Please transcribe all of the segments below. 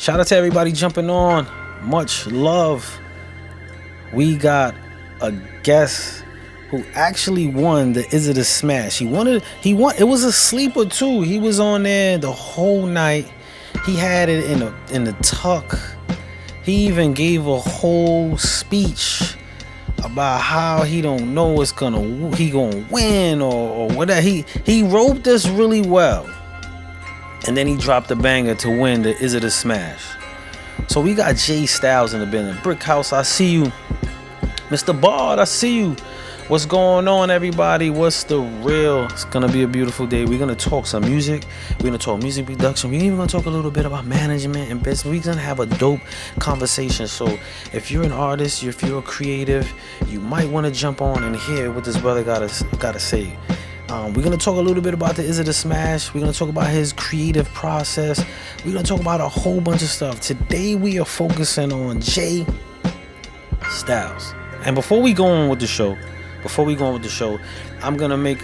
Shout out to everybody jumping on. Much love. We got a guest who actually won the Is It a Smash. He won. It was a sleeper too. He was on there the whole night. He had it in the tuck. He even gave a whole speech about how he don't know what's gonna win or whatever. He roped us really well, and then he dropped the banger to win the Is It a Smash. So we got Jay Styles in the building. Brick House, I see you. Mr. Bard, I see you. What's going on, everybody? What's the real? It's gonna be a beautiful day. We're gonna talk some music. We're gonna talk music production. We're even gonna talk a little bit about management and business. We're gonna have a dope conversation. So if you're an artist, if you're a creative, you might want to jump on and hear what this brother gotta say. We're gonna talk a little bit about the Is It a Smash. We're gonna talk about his creative process. We're gonna talk about a whole bunch of stuff. Today we are focusing on Jay Styles. And before we go on with the show, I'm gonna make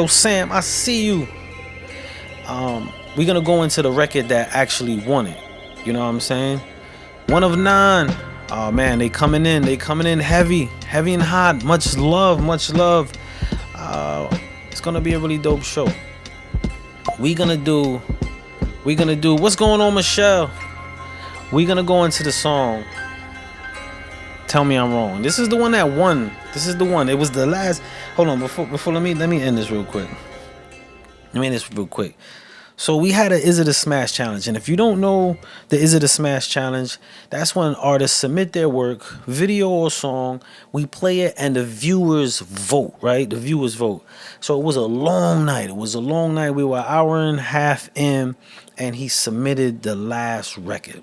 Sam, I see you. We're gonna go into the record that actually won it. You know what I'm saying? One of 9. Oh man, they coming in heavy and hot. Much love. It's gonna be a really dope show. We're gonna do what's going on, Michelle? We're gonna go into the song Tell Me I'm Wrong. This is the one that won. This is the one. It was the last. Hold on, before let me end this real quick. So we had a Is It a Smash challenge, and if you don't know the Is It a Smash challenge, that's when artists submit their work, video or song, we play it, and the viewers vote, right? The viewers vote. So it was a long night. We were an hour and a half in, and he submitted the last record.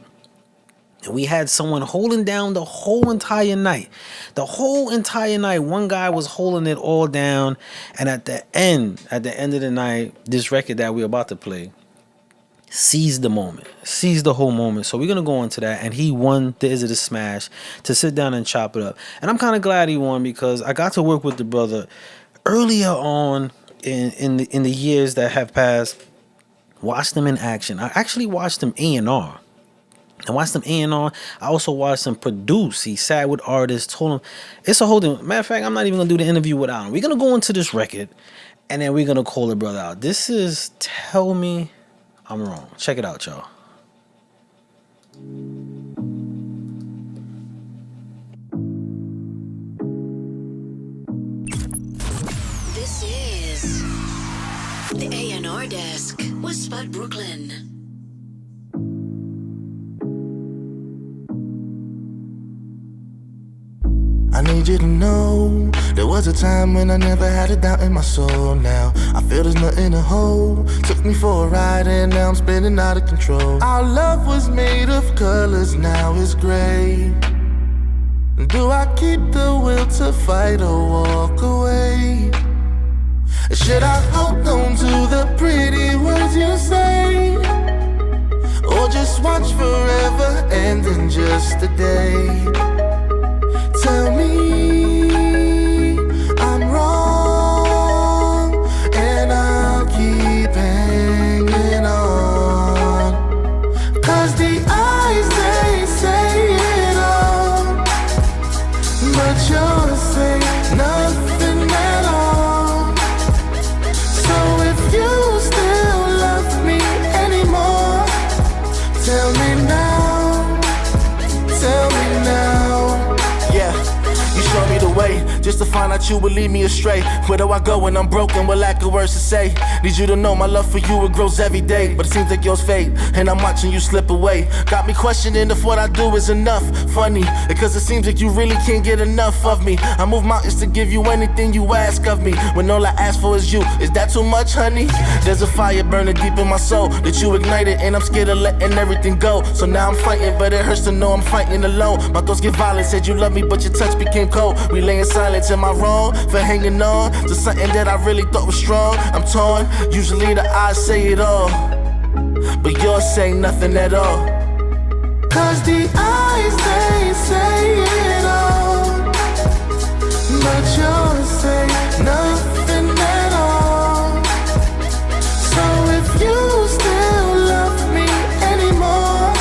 And we had someone holding down the whole entire night. One guy was holding it all down. And at the end of the night, this record that we're about to play seized the whole moment. So we're going to go into that. And he won the Is It a Smash to sit down and chop it up. And I'm kind of glad he won because I got to work with the brother earlier on in the years that have passed. Watched him in action. I actually watched him A&R. I watched him A&R. I also watched him produce. He sat with artists, told them it's a whole thing. Matter of fact, I'm not even gonna do the interview without him. We're gonna go into this record, and then we're gonna call the brother out. This is Tell Me I'm Wrong. Check it out, y'all. This is the A&R Desk with Spud Brooklyn. I need you to know there was a time when I never had a doubt in my soul. Now I feel there's nothing to hold. Took me for a ride and now I'm spinning out of control. Our love was made of colors, now it's gray. Do I keep the will to fight or walk away? Should I hold on to the pretty words you say? Or just watch forever end in just a day? Tell me I'm wrong, and I'll keep hanging on. 'Cause the eyes, they say it all, but yours say nothing at all. So if you still love me anymore, tell me now, tell me now. You show me the way, just to find out you would lead me astray. Where do I go when I'm broken with lack of words to say? Need you to know my love for you, it grows every day. But it seems like yours fade, and I'm watching you slip away. Got me questioning if what I do is enough. Funny, because it seems like you really can't get enough of me. I move mountains to give you anything you ask of me, when all I ask for is you. Is that too much, honey? There's a fire burning deep in my soul that you ignited, and I'm scared of letting everything go. So now I'm fighting, but it hurts to know I'm fighting alone. My thoughts get violent, said you love me, but your touch became cold. We lay in silence, am I wrong for hanging on to something that I really thought was strong? I'm torn, usually the eyes say it all, but yours say nothing at all. 'Cause the eyes, they say it all, but yours say nothing at all. So if you still love me anymore,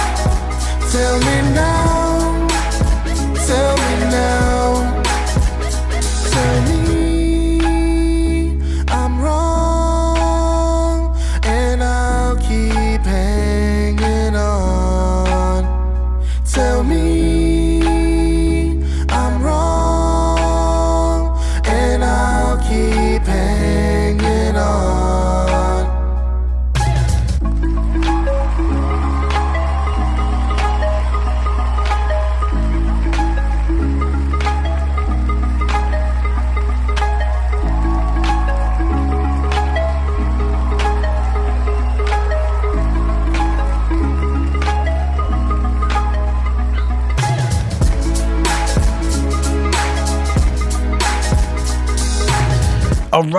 All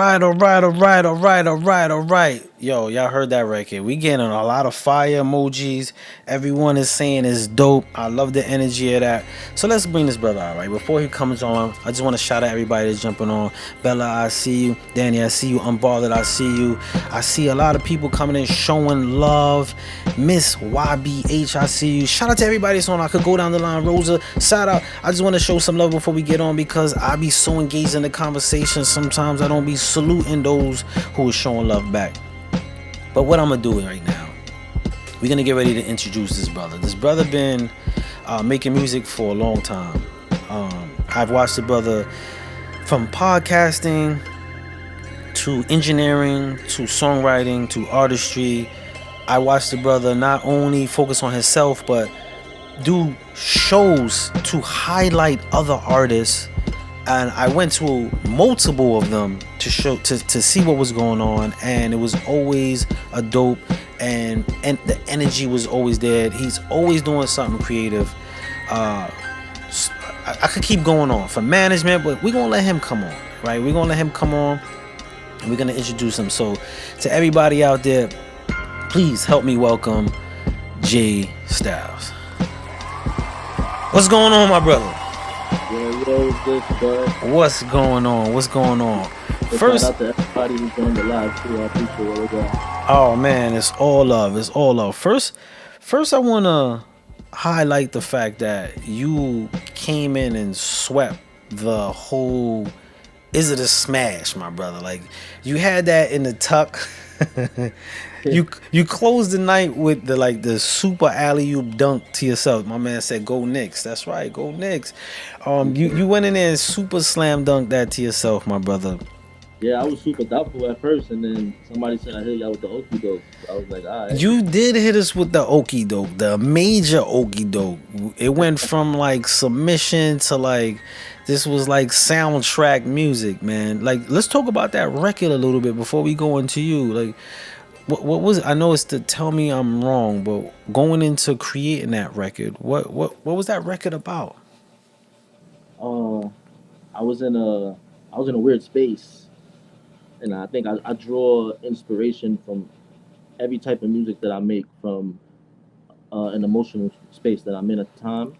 right. Yo, y'all heard that record. We getting a lot of fire emojis. Everyone is saying it's dope. I love the energy of that. So let's bring this brother out, right? Before he comes on, I just want to shout out everybody that's jumping on. Bella, I see you. Danny, I see you. Unbothered, I see you. I see a lot of people coming in showing love. Miss YBH, I see you. Shout out to everybody that's on. I could go down the line. Rosa, shout out. I just want to show some love before we get on because I be so engaged in the conversation. Sometimes I don't be saluting those who are showing love back. But what I'm gonna do right now, we're gonna get ready to introduce this brother. This brother been making music for a long time. I've watched the brother from podcasting to engineering to songwriting to artistry. I watched the brother not only focus on himself but do shows to highlight other artists, and I went to multiple of them to show to see what was going on, and it was always a dope, and the energy was always there. He's always doing something creative. I could keep going on for management, but we're gonna let him come on, right? We're gonna let him come on and we're gonna introduce him. So to everybody out there, please help me welcome Jay Styles. What's going on, my brother? Yo, what's good, bud? What's going on? What's going on? First, shout out to everybody who's doing the live too. I appreciate what we're doing. oh man, it's all love. It's all love. First, I wanna highlight the fact that you came in and swept the whole. Is it a smash, my brother? Like you had that in the tuck. You closed the night with the super alley-oop dunk to yourself. My man said, "Go Knicks." That's right, go Knicks. You went in there and super slam dunked that to yourself, my brother. Yeah, I was super doubtful at first, and then somebody said I hit y'all with the okie doke. I was like, all right. You did hit us with the okie doke, the major okie doke. It went from like submission to like this was like soundtrack music, man. Like let's talk about that record a little bit before we go into you. Like what was it? I know it's to Tell Me I'm Wrong, but going into creating that record, what was that record about? I was in a weird space, and I think I draw inspiration from every type of music that I make from an emotional space that I'm in at the time.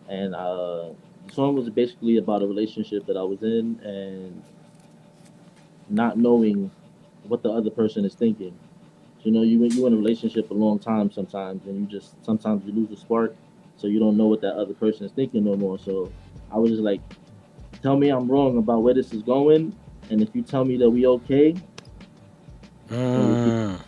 And the song was basically about a relationship that I was in and not knowing what the other person is thinking. So, you in a relationship a long time sometimes, and sometimes you lose the spark, so you don't know what that other person is thinking no more. So I was just like, tell me I'm wrong about where this is going, and if you tell me that we okay, I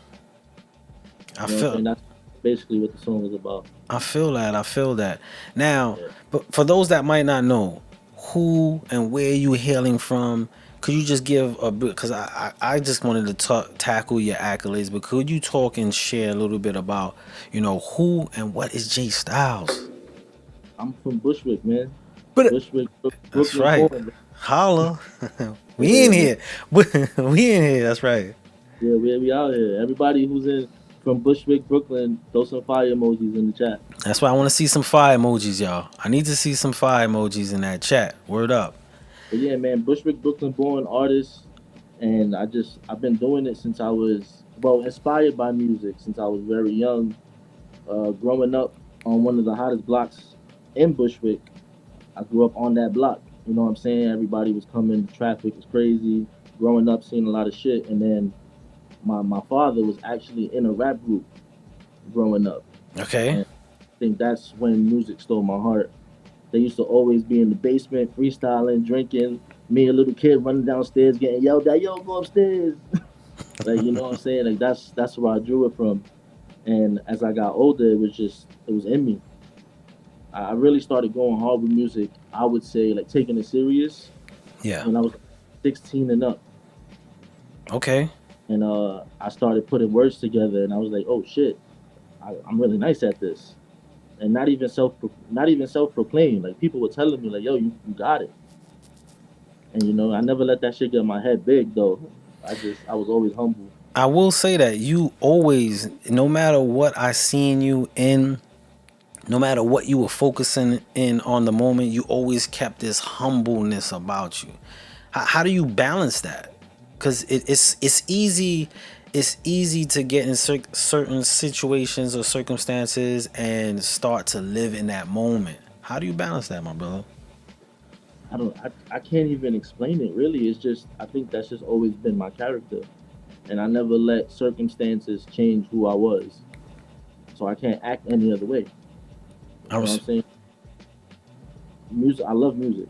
feel. and that's basically what the song is about. I feel that. Now, but for those that might not know who and where you hailing from, could you just give a bit? Because I just wanted to tackle your accolades, but could you talk and share a little bit about, who and what is Jay Styles? I'm from Bushwick, man. But Bushwick, that's Brooklyn, right. born. Holla. We in here. We in here. That's right. Yeah, we out here. Everybody who's from Bushwick, Brooklyn, throw some fire emojis in the chat. That's why I want to see some fire emojis, y'all. I need to see some fire emojis in that chat. Word up. But yeah, man, Bushwick, Brooklyn born artist, and I've been doing it since I was inspired by music since I was very young. Growing up on one of the hottest blocks in Bushwick, I grew up on that block. You know what I'm saying? Everybody was coming, the traffic was crazy. Growing up, seeing a lot of shit, and then my father was actually in a rap group growing up. Okay. And I think that's when music stole my heart. They used to always be in the basement, freestyling, drinking. Me, a little kid, running downstairs, getting yelled at, "Yo, go upstairs!" Like, you know what I'm saying? Like that's where I drew it from. And as I got older, it was in me. I really started going hard with music. I would say like taking it serious. Yeah. When I was 16 and up. Okay. And I started putting words together, and I was like, "Oh shit, I'm really nice at this." And not even self-proclaimed. Like people were telling me, like, "Yo, you got it." And I never let that shit get my head big though. I was always humble. I will say that you always, no matter what I seen you in, no matter what you were focusing in on the moment, you always kept this humbleness about you. How do you balance that? Because it's easy. It's easy to get in certain situations or circumstances and start to live in that moment. How do you balance that, my brother? I can't even explain it really. It's just I think that's just always been my character, and I never let circumstances change who I was. So I can't act any other way. I You know what I'm was saying? Music. I love music.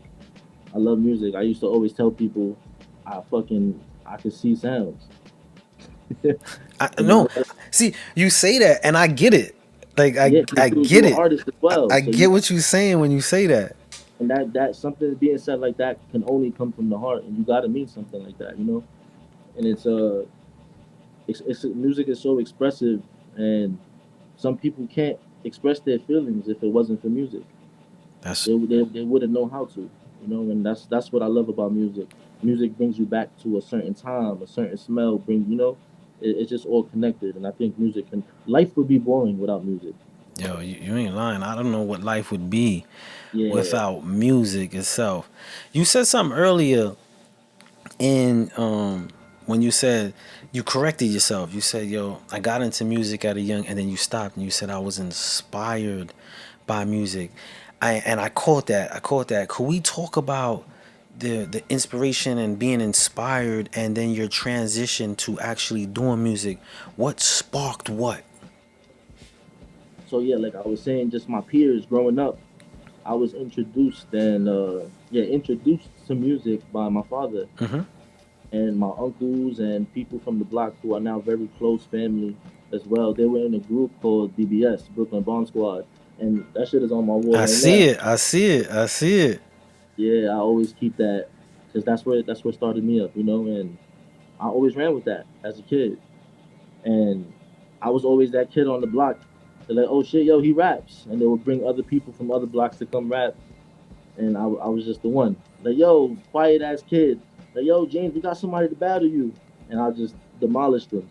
I love music. I used to always tell people, I could see sounds. I And no. See, you say that, and I get it. Like yeah, because I you're get an it. artist as well, I so you get what you're saying when you say that. and that something being said like that can only come from the heart, and you got to mean something like that, you know. And it's music is so expressive, and some people can't express their feelings if it wasn't for music. That's They wouldn't know how to, you know. And that's what I love about music. Music brings you back to a certain time, a certain smell. It's just all connected. And I think music can life would be boring without music. yo. You ain't lying. I don't know what life would be Yeah. without music itself. You said something earlier in when you said you corrected yourself. You said, "Yo, I got into music at a young," and then you stopped and you said, "I was inspired by music." I caught that. I caught that. Could we talk about the inspiration and being inspired, and then your transition to actually doing music? What sparked what? So yeah, like I was saying, just my peers growing up, I was introduced to music by my father Hmm. and my uncles and people from the block who are now very close family as well. They were in a group called BBS, Brooklyn Bomb Squad, and that shit is on my wall I right see now. it. I see it. I see it. Yeah, I always keep that because that's what started me up, you know, and I always ran with that as a kid, and I was always that kid on the block. They're like, oh shit, yo, he raps, and they would bring other people from other blocks to come rap, and I was just the one. Like, yo, quiet ass kid. Like, yo, James, we got somebody to battle you, and I just demolished them.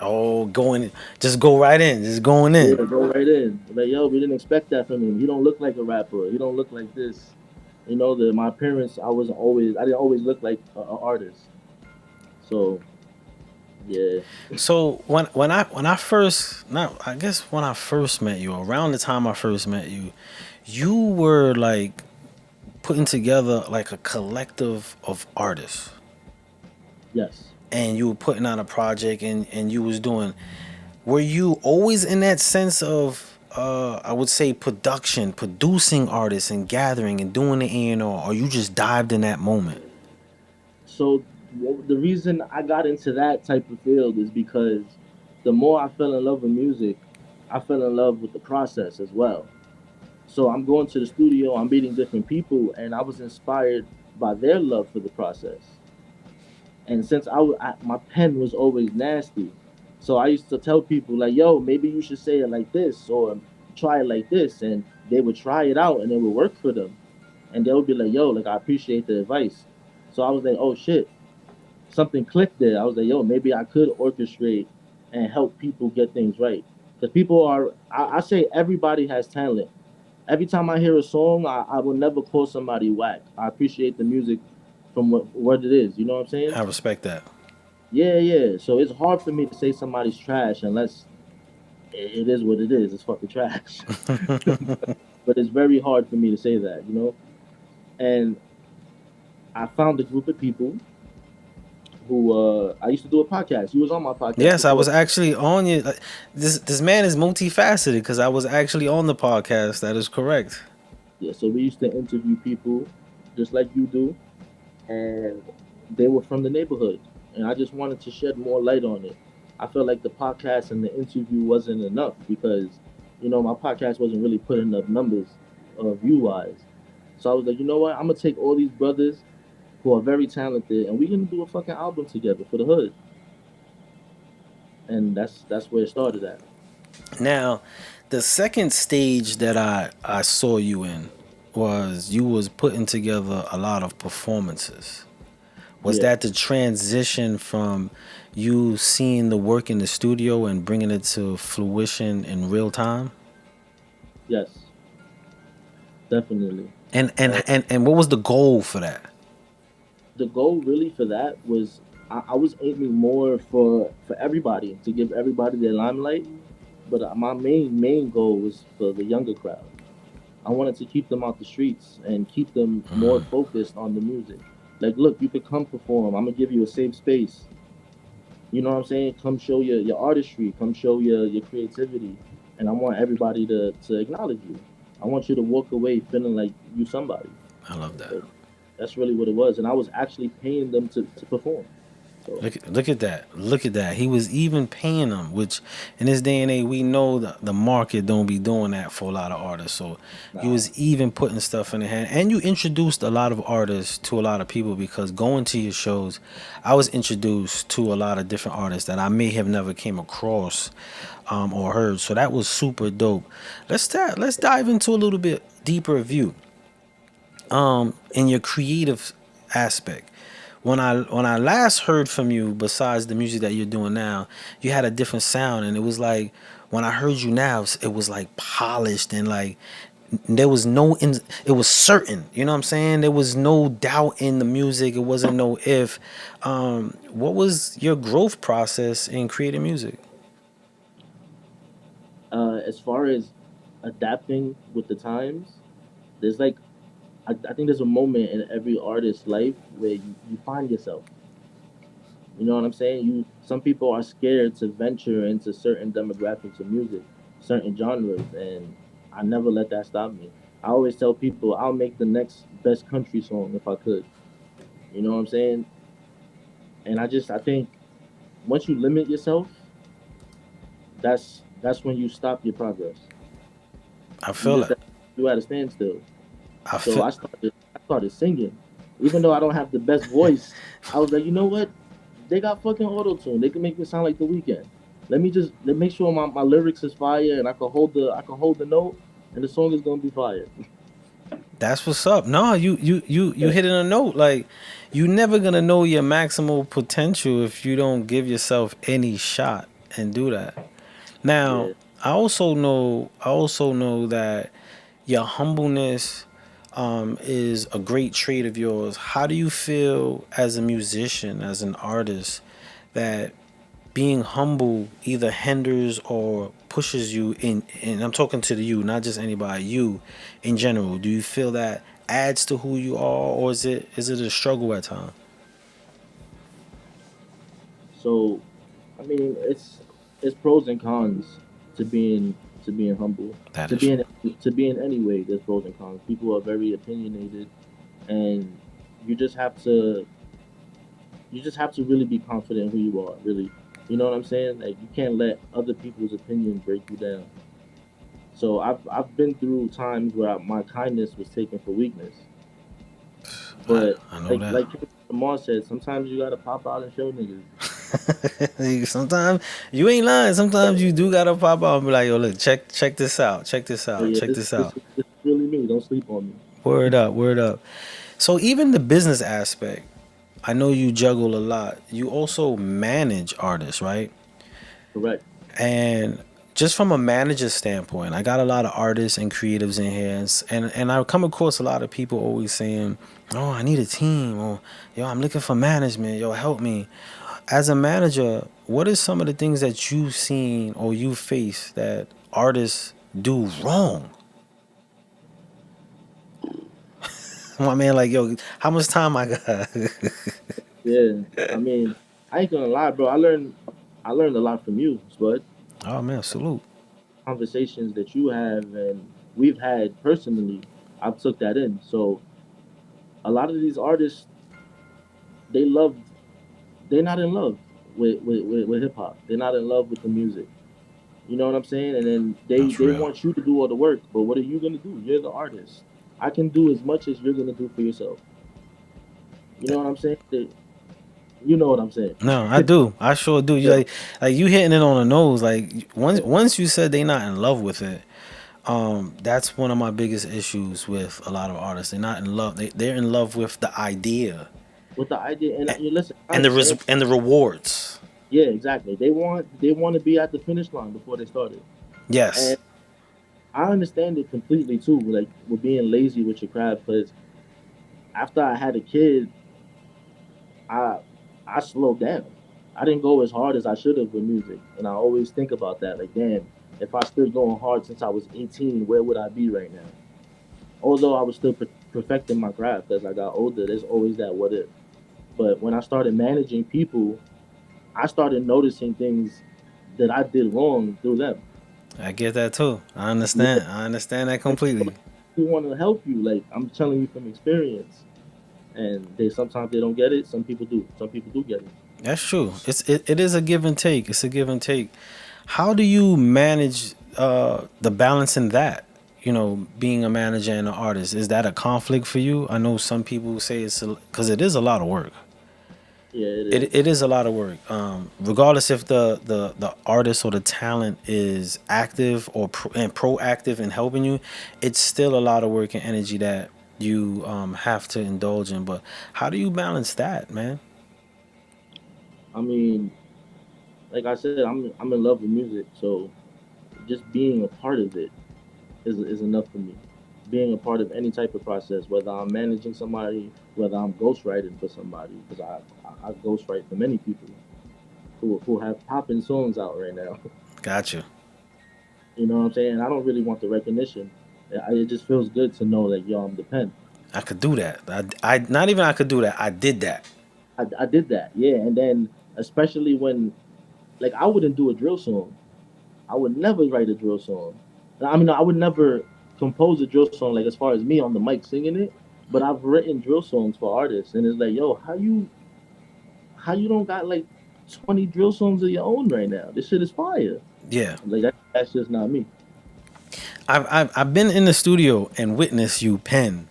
Oh, going, just go right in. Just going Yeah, in. go right in. Like, yo, we didn't expect that from him. He don't look like a rapper. He don't look like this. You know, my appearance, I didn't always look like an artist. So yeah, So when I first, not I guess when I first met you, around the time I first met you, you were like putting together like a collective of artists, yes. and you were putting out a project, and you was doing. Were you always in that sense of I would say production, producing artists and gathering and doing the A&R, or you just dived in that moment? So the reason I got into that type of field is because the more I fell in love with music, I fell in love with the process as well. So I'm going to the studio, I'm meeting different people, and I was inspired by their love for the process. And since my pen was always nasty, so I used to tell people like, "Yo, maybe you should say it like this, or try it like this," and they would try it out, and it would work for them, and they would be like, "Yo, like I appreciate the advice." So I was like, "Oh shit," something clicked there. I was like, "Yo, maybe I could orchestrate and help people get things right." Because I say everybody has talent. Every time I hear a song, I will never call somebody whack. I appreciate the music from what it is. You know what I'm saying? I respect that. Yeah, yeah. So it's hard for me to say somebody's trash unless it is what it is. It's fucking trash. But it's very hard for me to say that, you know? And I found a group of people who I used to do a podcast. You was on my podcast Yes, I before. was actually on you. This man is multifaceted because I was actually on the podcast. That is correct. Yeah, so we used to interview people just like you do, and they were from the neighborhood. And I just wanted to shed more light on it. I felt like the podcast and the interview wasn't enough because, my podcast wasn't really putting up numbers of view wise. So I was like, you know what? I'm gonna take all these brothers who are very talented, and we're gonna do a fucking album together for the hood. And that's where it started at. Now, the second stage that I saw you in was you was putting together a lot of performances. Was Yeah. that the transition from you seeing the work in the studio and bringing it to fruition in real time? Yes. Definitely. And and Uh, and and what was the goal for that? the goal really for that was I was aiming more for everybody to give everybody their limelight, but my main goal was for the younger crowd. I wanted to keep them out the streets and keep them more focused on the music. Like, look, you could come perform. I'm gonna give you a safe space. You know what I'm saying? Come show your artistry. Come show your creativity. And I want everybody to acknowledge you. I want you to walk away feeling like you somebody. I love that. So that's really what it was. And I was actually paying them to perform. So Look at that. Look at that. He was even paying them, which in this day and age we know the market don't be doing that for a lot of artists. So you nah, was even putting stuff in the hand. And you introduced a lot of artists to a lot of people because going to your shows, I was introduced to a lot of different artists that I may have never came across or heard. So that was super dope. Let's dive into a little bit deeper view in your creative aspect. When I last heard from you, besides the music that you're doing now, you had a different sound, and it was like when I heard you now, it was like polished and like there was it was certain. You know what I'm saying? There was no doubt in the music. It wasn't no if. What was your growth process in creating music? as far as adapting with the times, there's like I think there's a moment in every artist's life where you find yourself. You know what I'm saying? You Some people are scared to venture into certain demographics of music, certain genres, and I never let that stop me. I always tell people I'll make the next best country song if I could. You know what I'm saying? And I think once you limit yourself, that's when you stop your progress. I You feel just it. you at a standstill. I So feel. I started singing. Even though I don't have the best voice, I was like, you know what? They got fucking auto tune. They can make me sound like the weekend. Let make sure my lyrics is fire and I can hold the note and the song is gonna be fire. That's what's up. No, you Yeah, hitting a note. Like you never gonna know your maximal potential if you don't give yourself any shot and do that. Now, yeah. I also know that your humbleness is a great trait of yours. How do you feel as a musician, as an artist, that being humble either hinders or pushes you in, and I'm talking to you, not just anybody, you in general? Do you feel that adds to who you are, or is it a struggle at times? So I mean it's pros and cons to being humble. That To is being to being anyway, there's pros and cons. People are very opinionated and you just have to you just have to really be confident in who you are, really. You know what I'm saying? Like you can't let other people's opinion break you down. So I've been through times where my kindness was taken for weakness. But I know that. like Lamar said, sometimes you gotta pop out and show niggas. Sometimes you ain't lying. Sometimes you do gotta pop out and be like, "Yo, look, check this out. Check this Oh out. yeah, Check this this out." this is really me. Don't sleep on me. Word up, word up. So even the business aspect, I know you juggle a lot. You also manage artists, right? Correct. And just from a manager standpoint, I got a lot of artists and creatives in here, and I come across a lot of people always saying, "Oh, I need a team," or "Yo, I'm looking for management. Yo, help me." As a manager, what is some of the things that you've seen or you face that artists do wrong? My man, like, yo, how much time I got? Yeah. I mean, I ain't gonna lie, bro. I learned a lot from you, Spud. Oh man, salute. Conversations that you have and we've had personally, I've took that in. So a lot of these artists, they love they're not in love with hip hop. They're not in love with the music. You know what I'm saying? And then That's they real. want you to do all the work. But what are you gonna do? You're the artist. I can do as much as you're gonna do for yourself. You know what I'm saying? You know what I'm saying? No, I do. I sure do. You Yeah, like you hitting it on the nose. Like once you said they not in love with it, that's one of my biggest issues with a lot of artists. They're not in love. They're in love with the idea with the idea, and and, you listen. I understand. and the rewards. Yeah, exactly. They want to be at the finish line before they started, Yes, and I understand it completely too. Like with being lazy with your craft, because after I had a kid, I I slowed down. I didn't go as hard as I should have with music, and I always think about that. Like, damn, if I stood going hard since I was 18, where would I be right now? Although I was still perfecting my craft as I got older, there's always that what if. But when I started managing people, I started noticing things that I did wrong through them. I get that too. I Yeah, understand. I understand that completely. we want to help you. Like I'm telling you from experience, and they sometimes they don't get it. Some people do. Some people do get it. That's true. It is a give and take. It's a give and take. How do you manage the balance in that? You know, being a manager and an artist, is that a conflict for you? I know some people say it's because it is a lot of work. Yeah, it is. It is a lot of work. Regardless if the artist or the talent is active or and proactive in helping you, it's still a lot of work and energy that you have to indulge in. But how do you balance that, man? I mean, like I said, I'm in love with music, so just being a part of it is enough for me. Being a part of any type of process, whether I'm managing somebody, whether I'm ghostwriting for somebody, because I ghostwrite for many people who have popping songs out right now. Gotcha. You know what I'm saying? I don't really want the recognition. It just feels good to know that yo, I'm the pen. I could do that. I not even I could do that. I did that. I did that, yeah. And then especially when like I wouldn't do a drill song. I would never write a drill song. I mean, I would never compose a drill song like as far as me on the mic singing it. But I've written drill songs for artists, and it's like, yo, how you don't got like 20 drill songs of your own right now? This shit is fire. Yeah. Like that's just not me. I've been in the studio and witnessed you pen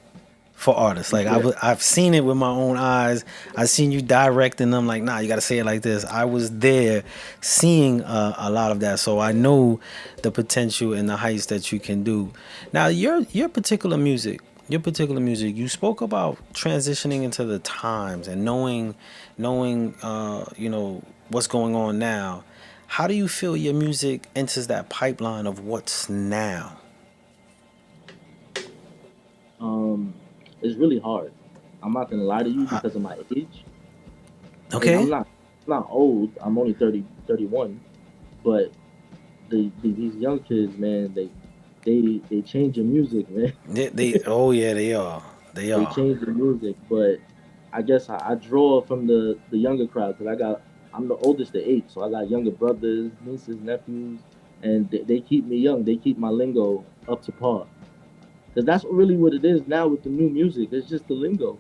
for artists. Like Yeah, I've seen it with my own eyes. I've seen you directing them. Like, nah, you got to say it like this. I was there, seeing a lot of that, so I know the potential and the heights that you can do. Now, your particular music. Your particular music, you spoke about transitioning into the times and knowing you know, what's going on now. How do you feel your music enters that pipeline of what's now? um, it's really hard. I'm not gonna lie to you Uh, because of my age. Like okay. I'm not old. I'm only 31. But these young kids, man, they change your music, man. They oh yeah, they are. They They are. change the music, but I guess I draw from the younger crowd because I'm the oldest of eight, so I got younger brothers, nieces, nephews, and they keep me young. They keep my lingo up to par because that's really what it is now with the new music. It's just the lingo.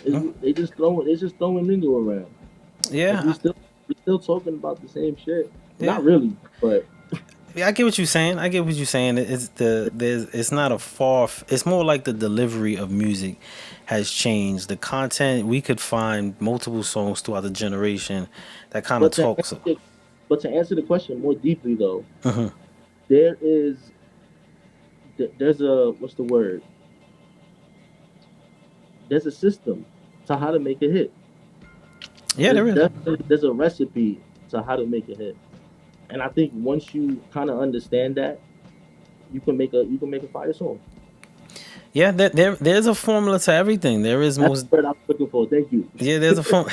Mm, They just throwing lingo around. Like yeah, we still talking about the same shit. yeah. Not really, but Yeah, I get what you're saying. I get what you're saying. It's there's it's not a it's more like the delivery of music has changed. The content, we could find multiple songs throughout the generation that kind of but to talks. answer, but to answer the question more deeply though, Mhm. there is there's a what's the word? There's a system to how to make a hit. Yeah, there is. There's a recipe to how to make a hit, and I think once you kind of understand that, you can make a fire song. Yeah, there's a formula to everything. There is That's most. the word I was looking for. Thank you. Yeah, there's a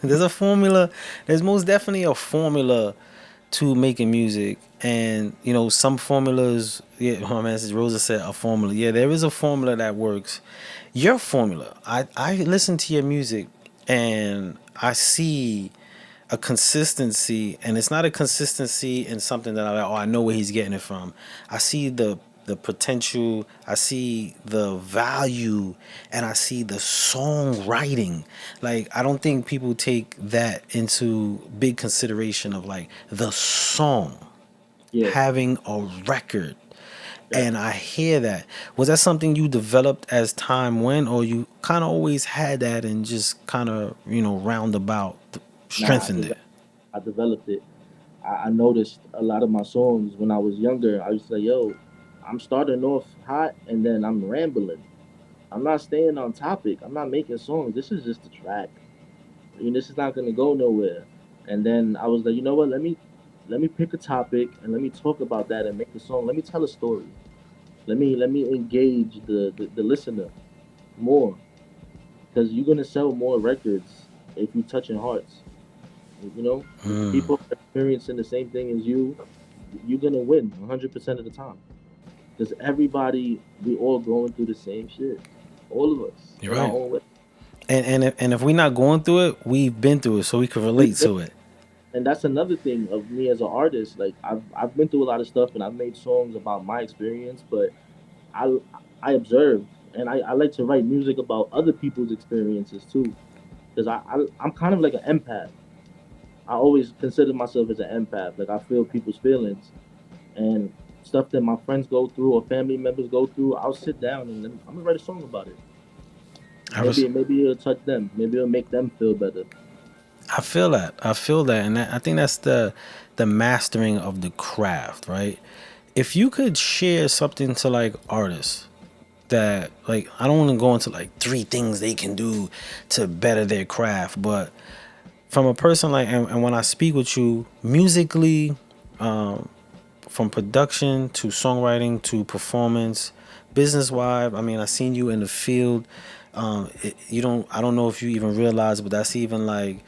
there's a formula. There's most definitely a formula to making music, and you know some formulas. Yeah, my man says Rosa said a formula. Yeah, there is a formula that works. Your formula. I listen to your music, and I see a consistency, and it's not a consistency in something that I know where he's getting it from. I see the potential, I see the value, and I see the songwriting. Like I don't think people take that into big consideration of like the song Yeah, having a record. yeah. And I hear that. Was that something you developed as time went, or you kind of always had that and just kind of, you know, roundabout Nah, strengthened it? I developed it. I noticed a lot of my songs when I was younger. I used to say, "Yo, I'm starting off hot and then I'm rambling. I'm not staying on topic. I'm not making songs. This is just a track. I mean, this is not gonna go nowhere." And then I was like, you know what? Let me pick a topic and let me talk about that and make a song. Let me tell a story. Let me engage the listener more. because you're gonna sell more records if you touching hearts. You know, if Mm. people are experiencing the same thing as you, you're gonna win 100% of the time. Because everybody, we all going through the same shit, all of us You're in our right. own way. And if we're not going through it, we've been through it, so we can relate to it. And that's another thing of me as an artist. Like I've been through a lot of stuff, and I've made songs about my experience, but I I observe, and I like to write music about other people's experiences too, because I'm kind of like an empath. I always consider myself as an empath. Like I feel people's feelings and stuff that my friends go through or family members go through. I'll sit down and then I'm gonna write a song about it. I was Maybe it'll touch them. Maybe it'll make them feel better. I feel that. I feel that, and I think that's the mastering of the craft, right? If you could share something to like artists that like I don't want to go into like three things they can do to better their craft, but from a person like and when I speak with you musically, from production to songwriting to performance, business wise, I mean I seen you in the field. I don't know if you even realize, but that's even like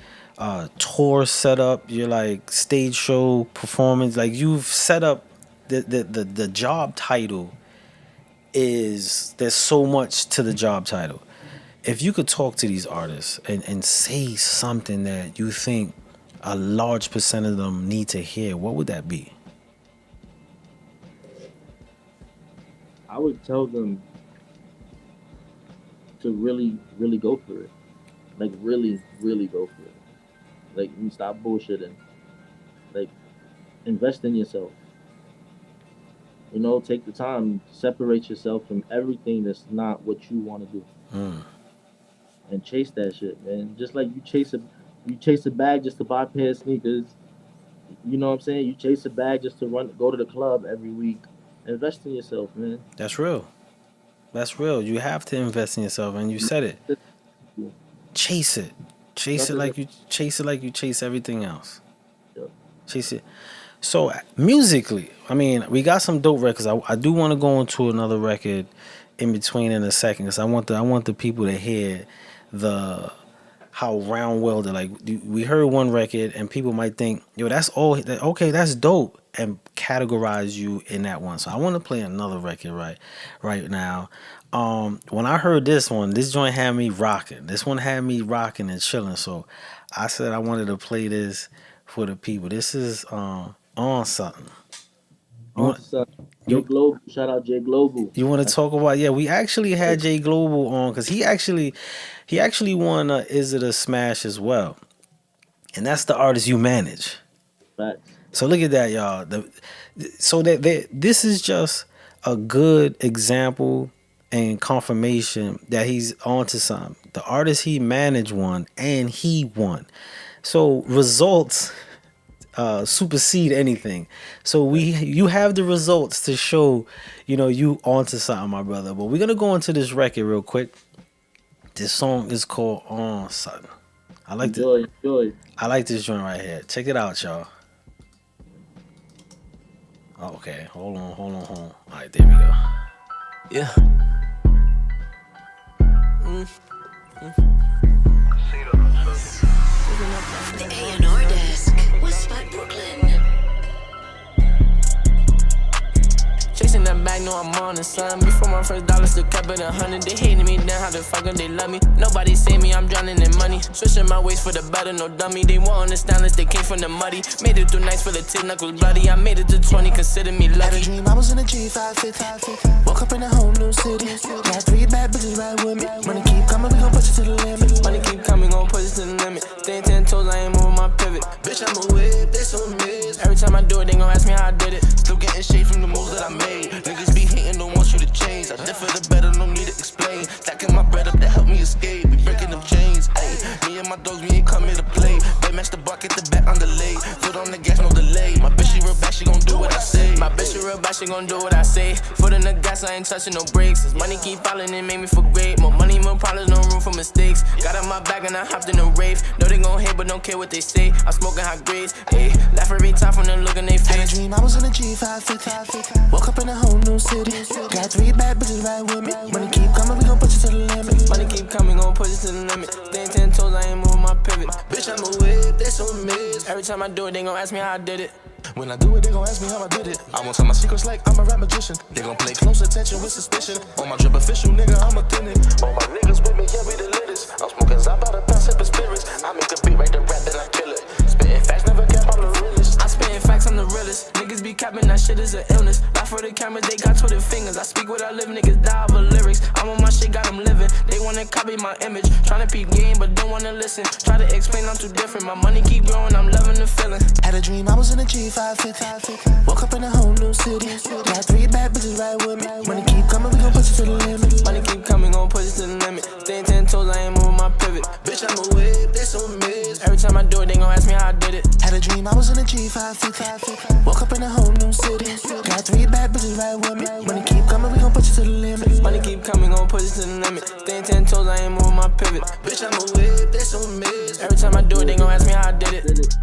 tour setup, your like stage show performance. Like you've set up the job title is there's so much to the job title. If you could talk to these artists and say something that you think a large percent of them need to hear, what would that be? I would tell them to really, really go for it. Like really, really go for it. Like you stop bullshitting. Like invest in yourself. You know, take the time, separate yourself from everything that's not what you want to do, Mm. and chase that shit, man. Just like you chase a bag just to buy a pair of sneakers. You know what I'm saying? You chase a bag just to go to the club every week. Invest in yourself, man. That's real. That's real. You have to invest in yourself, and you said it. Chase it. Chase it Nothing. like you chase everything else. Yeah. Chase it. So musically, I mean, we got some dope records. I do want to go into another record in between in a second because I want the people to hear the how round welded. Like we heard one record and people might think, yo, that's all. Okay, that's dope, and categorize you in that one. So I want to play another record right now. When I heard this one, this joint had me rocking. This one had me rocking and chilling. So I said I wanted to play this for the people. This is on something. You want, Jay you, Global, shout out Jay Global. you want to talk about? Yeah, we actually had Jay Global on because he actually won Is It a Smash as well, and that's the artist you manage. Facts. So look at that, y'all. This is just a good example and confirmation that he's onto something. The artist he managed won, and he won. So results supersede anything. So you have the results to show, you onto something, my brother. But we're gonna go into this record real quick. This song is called On Something. Enjoy. I like this joint right here. Check it out, y'all. Oh, okay, hold on. All right, there we go. Yeah. The A&R Desk with Spud Brooklyn. Chasing that bag, know I'm on the sun. Before my first dollar, still kept it 100. They hating me, then how the fuck they love me? Nobody see me, I'm drowning in money. Switching my ways for the better, no dummy. They won't understand unless they came from the muddy. Made it through nights for the tip knuckles bloody. I made it to 20, consider me Had a lucky. dream I was in a G550. Woke up in a whole new city. Got 3 bad bitches ride with me. Money keep coming, we gon' push it to the limit. Money keep coming, gon' push it to the limit. Staying 10 toes, I ain't moving my pivot. Bitch, I'm a whip, they so miss. Every time I do it, they gon' ask me how I did it. Still getting shade from the moves that I made. Niggas be hating, don't want you to change. I live for the better, no need to explain. Stacking my bread up to help me escape. We breaking them chains, ayy. Me and my dogs, we ain't come here to play. They match the bucket, the back on the leg. Foot on the gas, no delay. My bitch, she real bad, she gon' do what I say. My bitch, she real bad, she gon' do what I say. Foot in the gas, I ain't touching no brakes. This money keep piling, it make me feel great. More money, more problems, no room for mistakes. Got on my back and I hopped in a rave. Know they gon' hate, but don't care what they say. I'm smoking high grades, ayy. Laugh every time from them look in they Had a face. dream I was in a G550. Woke up in a whole new city. Got 3 bad bitches right with me. Money keep coming, we gon' push it to the limit. Money keep coming, gon' push it to the limit. Staying 10 toes, I ain't moving my pivot. Bitch, I'm a whip, that's on me. Every time I do it, they gon' ask me how I did it. When I do it, they gon' ask me how I did it. I won't tell my secrets like I'm a rap magician. They gon' play close attention with suspicion. On my drip official, nigga, I'm a thin it. All my niggas with me, yeah, we the latest. I'm smoking Zop out of pound, sipping spirits. I make a beat, write the rap, then I kill it. Spitting facts, never cap, I'm the realest. I spitting facts, I'm the realest. Niggas be capping, that shit is an illness. Back for the camera, they got 20 fingers. I speak what I live, niggas die over lyrics. I'm on my shit, got them living. They wanna copy my image. Tryna peep game, but don't wanna listen. Try to explain, I'm too different. My money keep growing, I'm loving the feeling. Had a dream I was in a G550. Woke up in a whole new city. Got 3 bad bitches right with me. Money keep coming, we gon' push it to the limit. Money keep coming, gon' push it to the limit. Staying 10 toes, I ain't moving my pivot. Bitch, I'm a whip, that's on me. Every time I do it, they gon' ask me how I did it. Had a dream I was in a G550. Woke up in a whole new city. Got 3 bad bitches right with me. Money keep coming, we gon' push it to the limit. Money keep coming, gon' push it to the limit. Staying 10 toes, I ain't moving my pivot. Bitch, I'm a whip, that's on me. Every time I do it, they gon' ask me how I did it.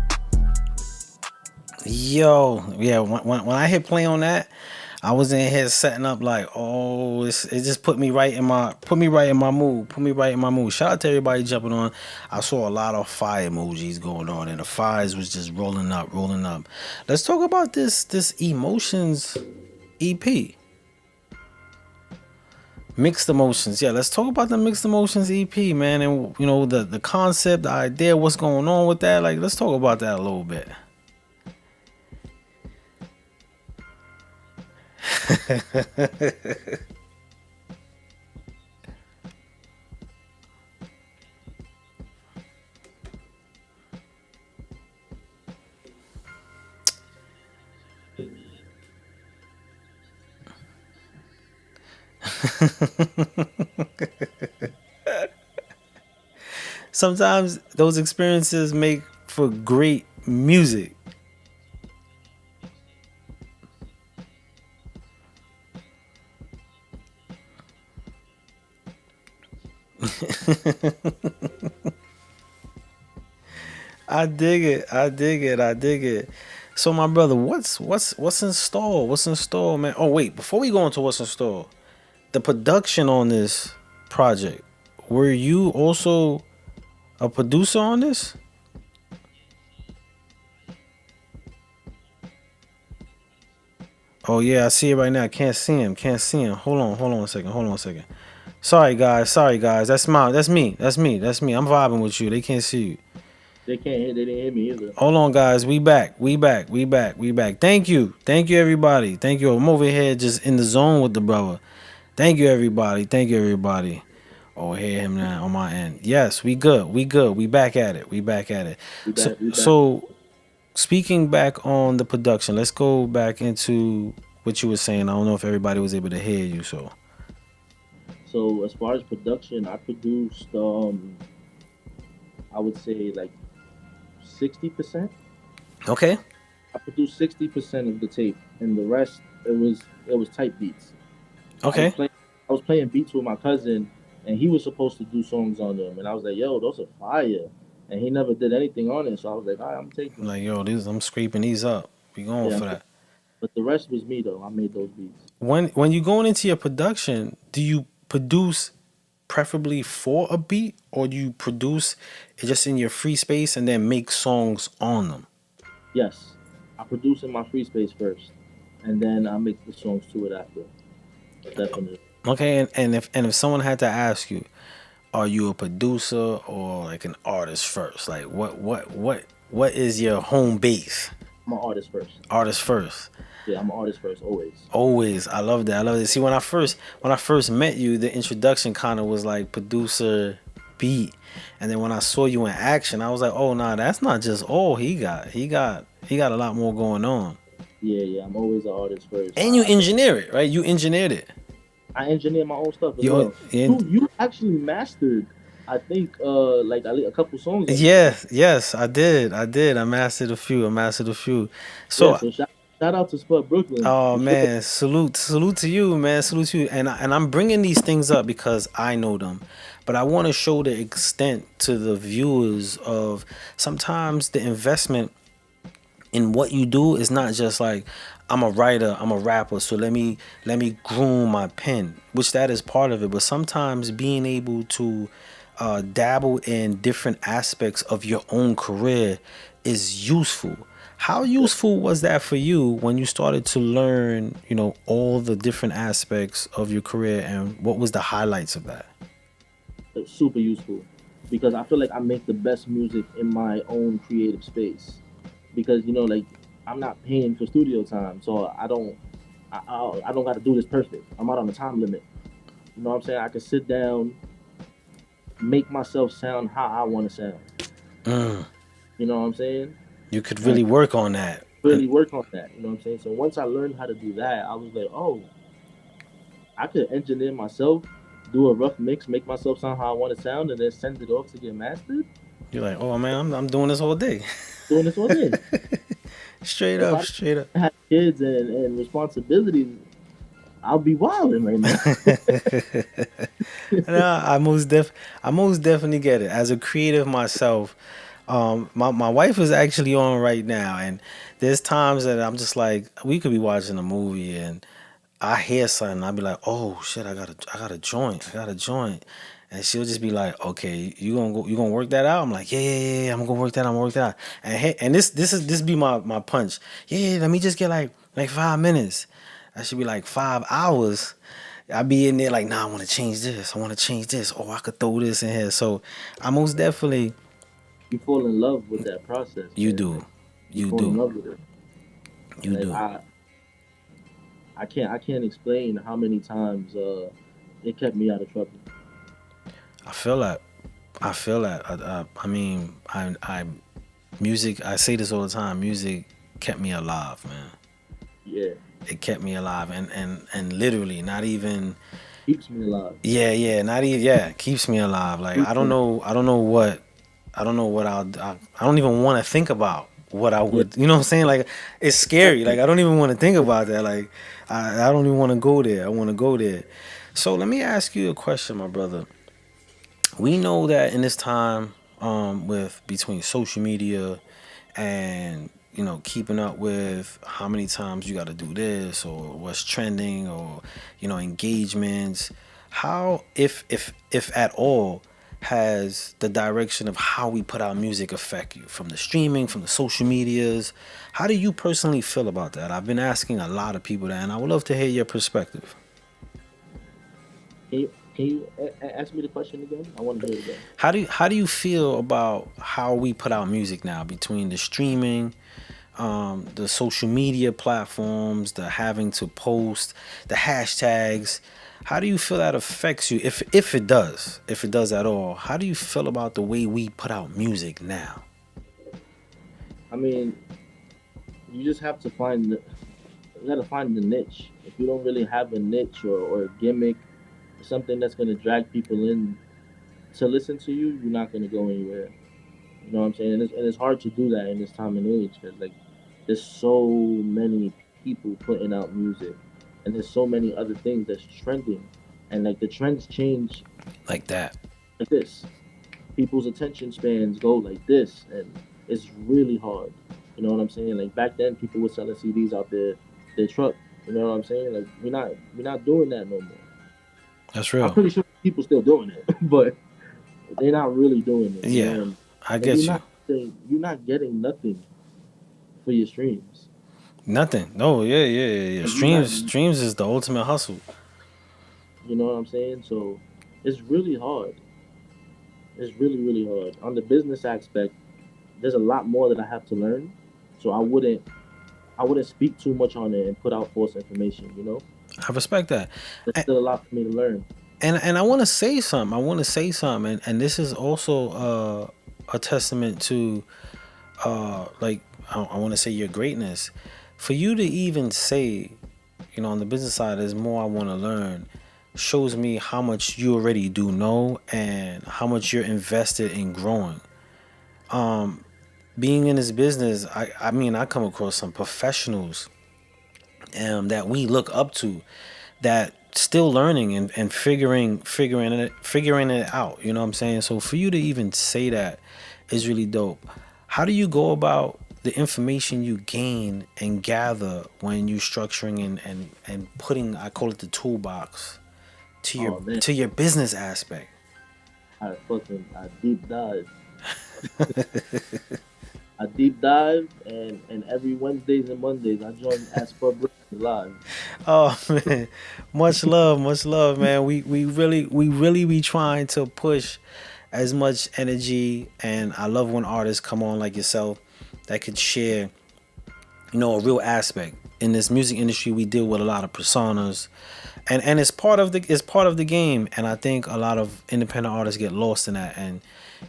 Yo, yeah. When I hit play on that, I was in here setting up like, oh, it just put me right in my mood. Shout out to everybody jumping on. I saw a lot of fire emojis going on, and the fires was just rolling up. Let's talk about this Emotions EP. Mixed Emotions. Yeah, let's talk about the Mixed Emotions EP, man. And you know, the concept, the idea, what's going on with that. Like, let's talk about that a little bit. Sometimes those experiences make for great music. I dig it. So my brother, what's in store? What's in store, man? Oh wait, before we go into what's in store, the production on this project, were you also a producer on this? Oh yeah, I see it right now. Can't see him. Hold on a second. Sorry guys. That's me. I'm vibing with you. They can't see you. They didn't hear me either. Hold on, guys. We back. Thank you, everybody. Thank you. I'm over here just in the zone with the brother. Thank you, everybody. Oh, hear him now on my end. Yes, we good. We back at it. So, speaking back on the production, let's go back into what you were saying. I don't know if everybody was able to hear you. So as far as production, I produced, I would say like 60%. okay. I produced 60% of the tape, and the rest it was type beats. Okay. I was playing beats with my cousin, and he was supposed to do songs on them, and I was like, "Yo, those are fire," and he never did anything on it. So I was like, "All right, I'm taking." Like, yo, I'm scraping these up. We going for that. But the rest was me though. I made those beats. When you going into your production, do you produce preferably for a beat, or do you produce it just in your free space and then make songs on them? Yes, I produce in my free space first, and then I make the songs to it after. Definitely. Okay, and if someone had to ask you, are you a producer or like an artist first? Like what is your home base? I'm an artist first. Artist first. Yeah, I'm an artist first, always. Always. I love that. See, when I first met you, the introduction kind of was like producer, beat, and then when I saw you in action, I was like, oh nah, that's not just all he got. He got a lot more going on. Yeah. I'm always an artist first. And you engineer it, right? You engineered it. I engineer my own stuff as well. You actually mastered, I think, like a couple songs. Yes, I did. I mastered a few. So shout Shout out to Spud Brooklyn Oh for sure. man, salute to you, man. Salute to you. And I'm bringing these things up because I know them, but I want to show the extent to the viewers of sometimes the investment in what you do is not just like I'm a writer, I'm a rapper, so let me groom my pen, which that is part of it. But sometimes being able to dabble in different aspects of your own career is useful. How useful was that for you when you started to learn, all the different aspects of your career, and what was the highlights of that? It's super useful because I feel like I make the best music in my own creative space. Because like I'm not paying for studio time, so I don't got to do this perfect. I'm out on a time limit. You know what I'm saying? I can sit down, make myself sound how I want to sound. Mm, You know what I'm saying? you could And really work on that. really work on that. You know what I'm saying? So once I learned how to do that, I was like, oh, I could engineer myself, do a rough mix, make myself sound how I want to sound, and then send it off to get mastered. You're like, oh man, I'm doing this all day. Doing this all day. Straight If up, I straight up. had kids and responsibilities, I'll be wilding right now. No, I most definitely get it. As a creative myself, my wife is actually on right now, and there's times that I'm just like, we could be watching a movie, and I hear something, I'll be like, oh shit, I got a joint, and she'll just be like, okay, you gonna work that out? I'm like, yeah, I'm gonna work that, out, and this be my punch, yeah, let me just get like 5 minutes. I should be like 5 hours. I be in there like, nah, I want to change this. I want to change this. Oh, I could throw this in here. So I most definitely, You fall in love with that process, you man. Like do, you you fall in do, love with it. you Like do. I can't explain how many times it kept me out of trouble. I feel that. I feel that. I mean, music. I say this all the time. Music kept me alive, man. Yeah, It kept me alive, and literally, not even. keeps me alive. Yeah, not even. Yeah, keeps me alive. Like Blueprint. I don't know what, I don't even want to think about what I Yeah, would. You know what I'm saying? Like, it's scary. Like, I don't even want to think about that. Like, I don't even want to go there. I want to go there. So let me ask you a question, my brother. We know that in this time, with between social media and keeping up with how many times you got to do this or what's trending, or engagements, how, if at all, has the direction of how we put out music affect you, from the streaming, from the social medias? How do you personally feel about that? I've been asking a lot of people that, and I would love to hear your perspective. can you ask me the question again? I want to hear it again. How do you feel about how we put out music now, between the streaming, the social media platforms, the having to post, the hashtags? How do you feel that affects you, if it does at all? How do you feel about the way we put out music now? I mean, you just have to you gotta find the niche. If you don't really have a niche or a gimmick, something that's gonna drag people in to listen to you, you're not gonna go anywhere. You know what I'm saying? And it's hard to do that in this time and age because like there's so many people putting out music, and there's so many other things that's trending, and like the trends change Like that. like this. People's attention spans go like this, and it's really hard. You know what I'm saying? Like back then, people were selling CDs out their truck. You know what I'm saying? Like we're not doing that no more. That's I'm real. pretty sure people still doing it, but they're not really doing it. Yeah, I And get you. you're not getting nothing for your streams. Nothing. No, yeah. Like you're not, Streams is the ultimate hustle. you know what I'm saying? So it's really hard. It's really really hard. On the business aspect, there's a lot more that I have to learn. So I wouldn't speak too much on it and put out false information. I respect that. There's still a lot for me to learn. And I want to say something. And this is also a testament to, like, I want to say, your greatness. For you to even say, on the business side, there's more I want to learn, shows me how much you already do know and how much you're invested in growing. Being in this business, I mean, I come across some professionals that we look up to, that still learning and figuring it out. You know what I'm saying? So for you to even say that is really dope. How do you go about the information you gain and gather when you structuring and putting, I call it the toolbox, Oh man, to your business aspect? I deep dive. I deep dive, and every Wednesdays and Mondays I join Ask for Brooklyn live. Oh man, much love, man. We really be trying to push as much energy, and I love when artists come on like yourself that could share, a real aspect. In this music industry, we deal with a lot of personas, and it's part of the game. And I think a lot of independent artists get lost in that. And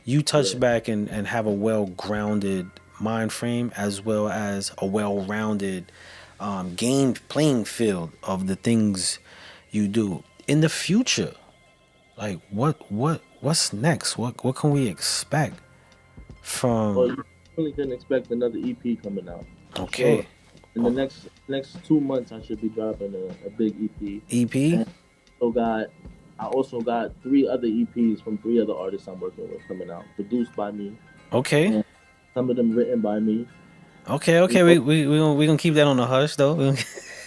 you touch Yeah, back and have a well grounded mind frame as well as a well rounded game playing field of the things you do in the future. Like what's next? What can we expect well, from? you really can expect another EP coming out for sure. Okay. In the next 2 months, I should be dropping a big EP, EP. and so got I also got three other EPs from three other artists I'm working with coming out, produced by me, Okay. and some of them written by me. Okay, You okay, know, we gonna keep that on the hush though.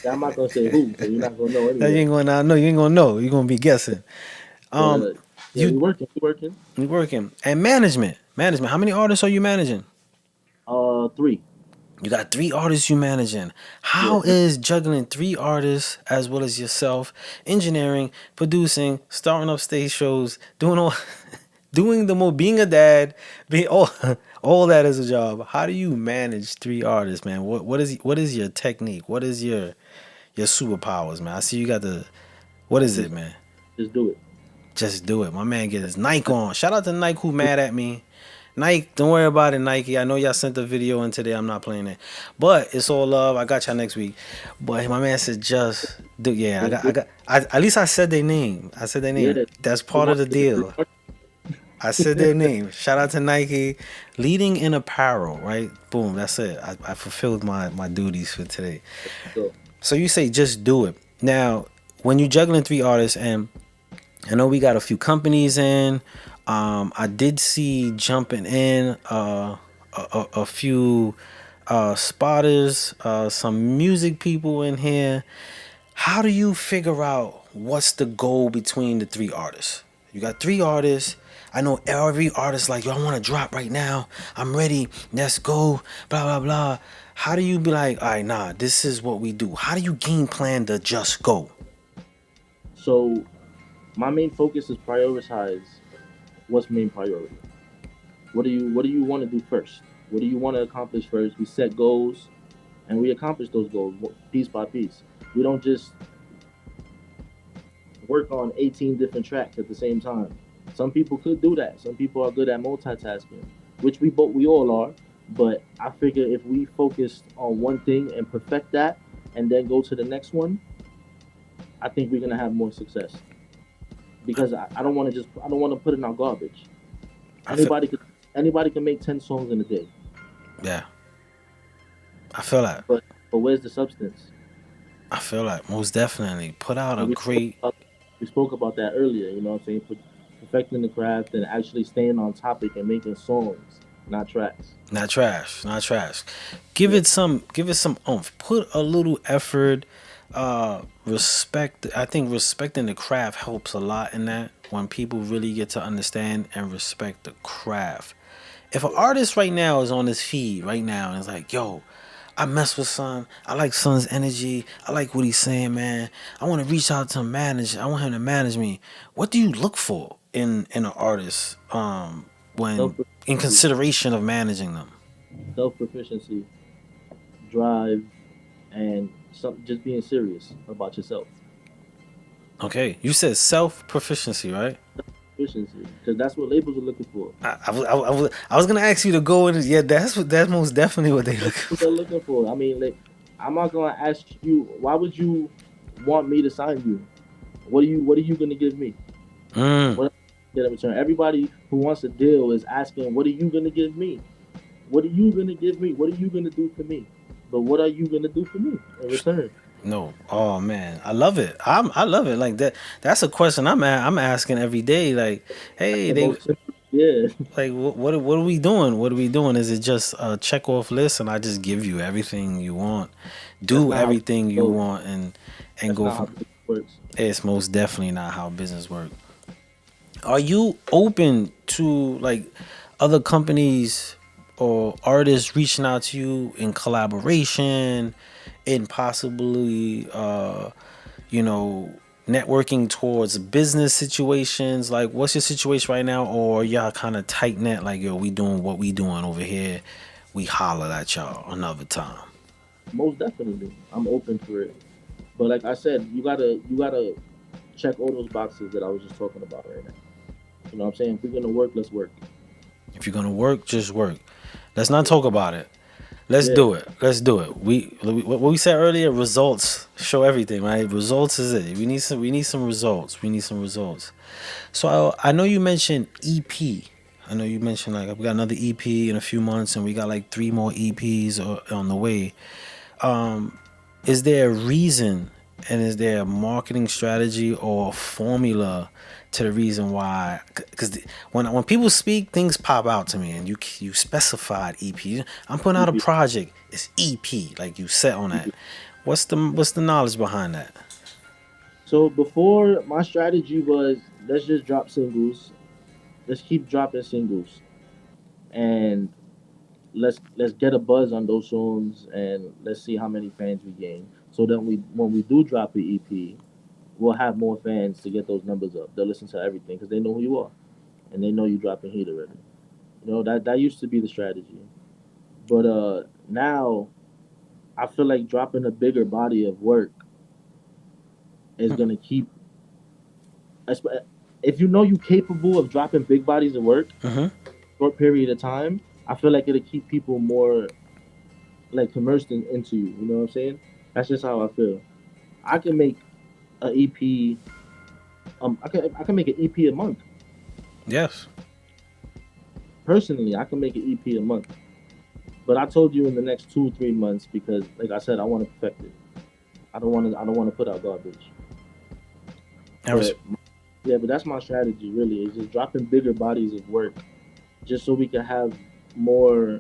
I'm not gonna say who, so you're not gonna know You anyway. ain't gonna know. You ain't gonna know. You're gonna be guessing. Um, But yeah, we you working, we working. you working and management. How many artists are you managing? Three. You got three artists you managing. Yeah, How is juggling three artists as well as yourself, engineering, producing, starting up stage shows, doing all, doing the more, being a dad, being all that is a job. How do you manage three artists, man? What is your technique? What is your superpowers, man? I see you got the. What is it, just man? just do it. Just do it. My man get his Nike on. Shout out to Nike who mad at me. Nike, don't worry about it, Nike. I know y'all sent the video in today. I'm not playing it. But it's all love. I got y'all next week. But my man said just do, yeah, Just do at least I said their name. I said their it. name. Yeah. That's The part one- of the deal. I said their name. Shout out to Nike. Leading in apparel, right? Boom, that's it. I fulfilled my duties for today. So, So you say just do it. Now, when you juggling three artists, and I know we got a few companies in. I did see jumping in a few spotters, some music people in here. How do you figure out what's the goal between the three artists? You got three artists. I know every artist like, yo, I want to drop right now. I'm ready. Let's go. Blah blah blah. How do you be like, all right, nah, this is what we do? How do you game plan to just go? so my main focus is prioritize what's main priority. What do you want to do first? What do you want to accomplish first? We set goals and we accomplish those goals piece by piece. We don't just work on 18 different tracks at the same time. Some people could do that. Some people are good at multitasking, which we all are. But I figure if we focus on one thing and perfect that, and then go to the next one, I think we're gonna have more success. Because I don't want to I don't want to put in our garbage. I feel, Anybody could anybody can make 10 songs in a day, yeah, I feel that. but where's the substance? I feel like most definitely put out a And great. we spoke about that earlier. You know what I'm saying? Perfecting the craft and actually staying on topic and making songs, not tracks. Not trash, not trash. Yeah, Give it some oomph. Put a little effort. Respect. I think respecting the craft helps a lot in that. When people really get to understand and respect the craft. If an artist right now is on his feed right now and is like, yo, I mess with Son. I like Son's energy. I like what he's saying, man. I want to reach out to him, manage. I want him to manage me. What do you look for in an artist self when in consideration of managing them? proficiency, drive, and just being serious about yourself. Okay, you said self proficiency, right? Proficiency, because that's what labels are looking for. I was gonna ask you to go in. Yeah, that's most definitely what they look What for. they're looking for. I mean, like, I'm not gonna ask you. Why would you want me to sign you? What are you gonna give me? Mm, What get in return? Everybody who wants a deal is asking, what are you gonna give me? What are you gonna give me? What are you gonna do for me? But what are you gonna do for me in return? No. Oh man, I love it. I love it. Like that. That's a question I'm asking every day. Like, hey, The they most simple, yeah. like what are we doing? What are we doing? Is it just a check off list and I just give you everything you want, That's do not how it everything you goes. want, and That's go not how from. it works. It's most definitely not how business works. Are you open to like other companies or artists reaching out to you in collaboration, in possibly you know networking towards business situations? Like, what's your situation right now, or y'all kind of tight knit? Like, yo, we doing what we doing over here. We holler at y'all another time. Most definitely, I'm open for it. But like I said, you gotta check all those boxes that I was just talking about right now. You know what I'm saying? If we're gonna work, let's work. If you're gonna work, just work. Let's not talk about it. Let's Yeah. do it. Let's do it. What we said earlier, results show everything, right? Results is it. We need some results. We need some results. So I know you mentioned EP. I know you mentioned like we got another EP in a few months, and we got like three more EPs on the way. Is there a reason, and is there a marketing strategy or a formula to the reason why? Because when people speak, things pop out to me, and you specified EP. I'm putting out a EP, project. It's EP, like you set on that. What's the knowledge behind that? So before, my strategy was, let's just drop singles. Let's keep dropping singles, and let's get a buzz on those songs, and let's see how many fans we gain. So that when we do drop the EP, we'll have more fans to get those numbers up. They'll listen to everything because they know who you are, and they know you dropping heat already. You know that used to be the strategy, but now I feel like dropping a bigger body of work is gonna keep. If you know you're capable of dropping big bodies of work Hmm. short period of time, I feel like it'll keep people more like immersed into you. You know what I'm saying? That's just how I feel. I can make a EP. I can make an EP a month. Yes. Personally, I can make an EP a month. But I told you in the next 2 3 months because, like I said, I want to perfect it. I don't want to put out garbage. I res- But yeah, but that's my strategy. Really, is just dropping bigger bodies of work, just so we can have more.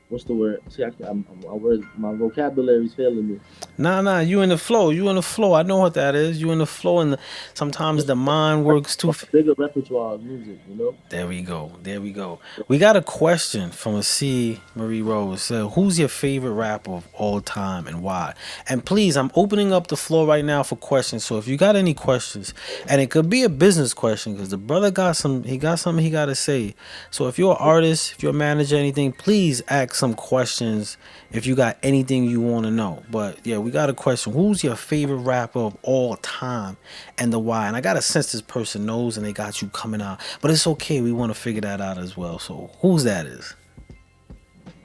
What's the word? See, my vocabulary's failing me. nah. You in the flow. You in the flow. I know what that is. You in the flow, and sometimes Just the mind works too. bigger repertoire of music. You know. There we go. There we go. We got a question from a C. Marie Rose. So, who's your favorite rapper of all time and why? And please, I'm opening up the floor right now for questions. So if you got any questions, and it could be a business question because the brother got some. He got something he got to say. So if you're an artist, if you're a manager, anything, please ask some questions. If you got anything you want to know. But yeah, we got a question. Who's your favorite rapper of all time and the why? And I got a sense this person knows and they got you coming out. But it's okay. We want to figure that out as well. So who's that is?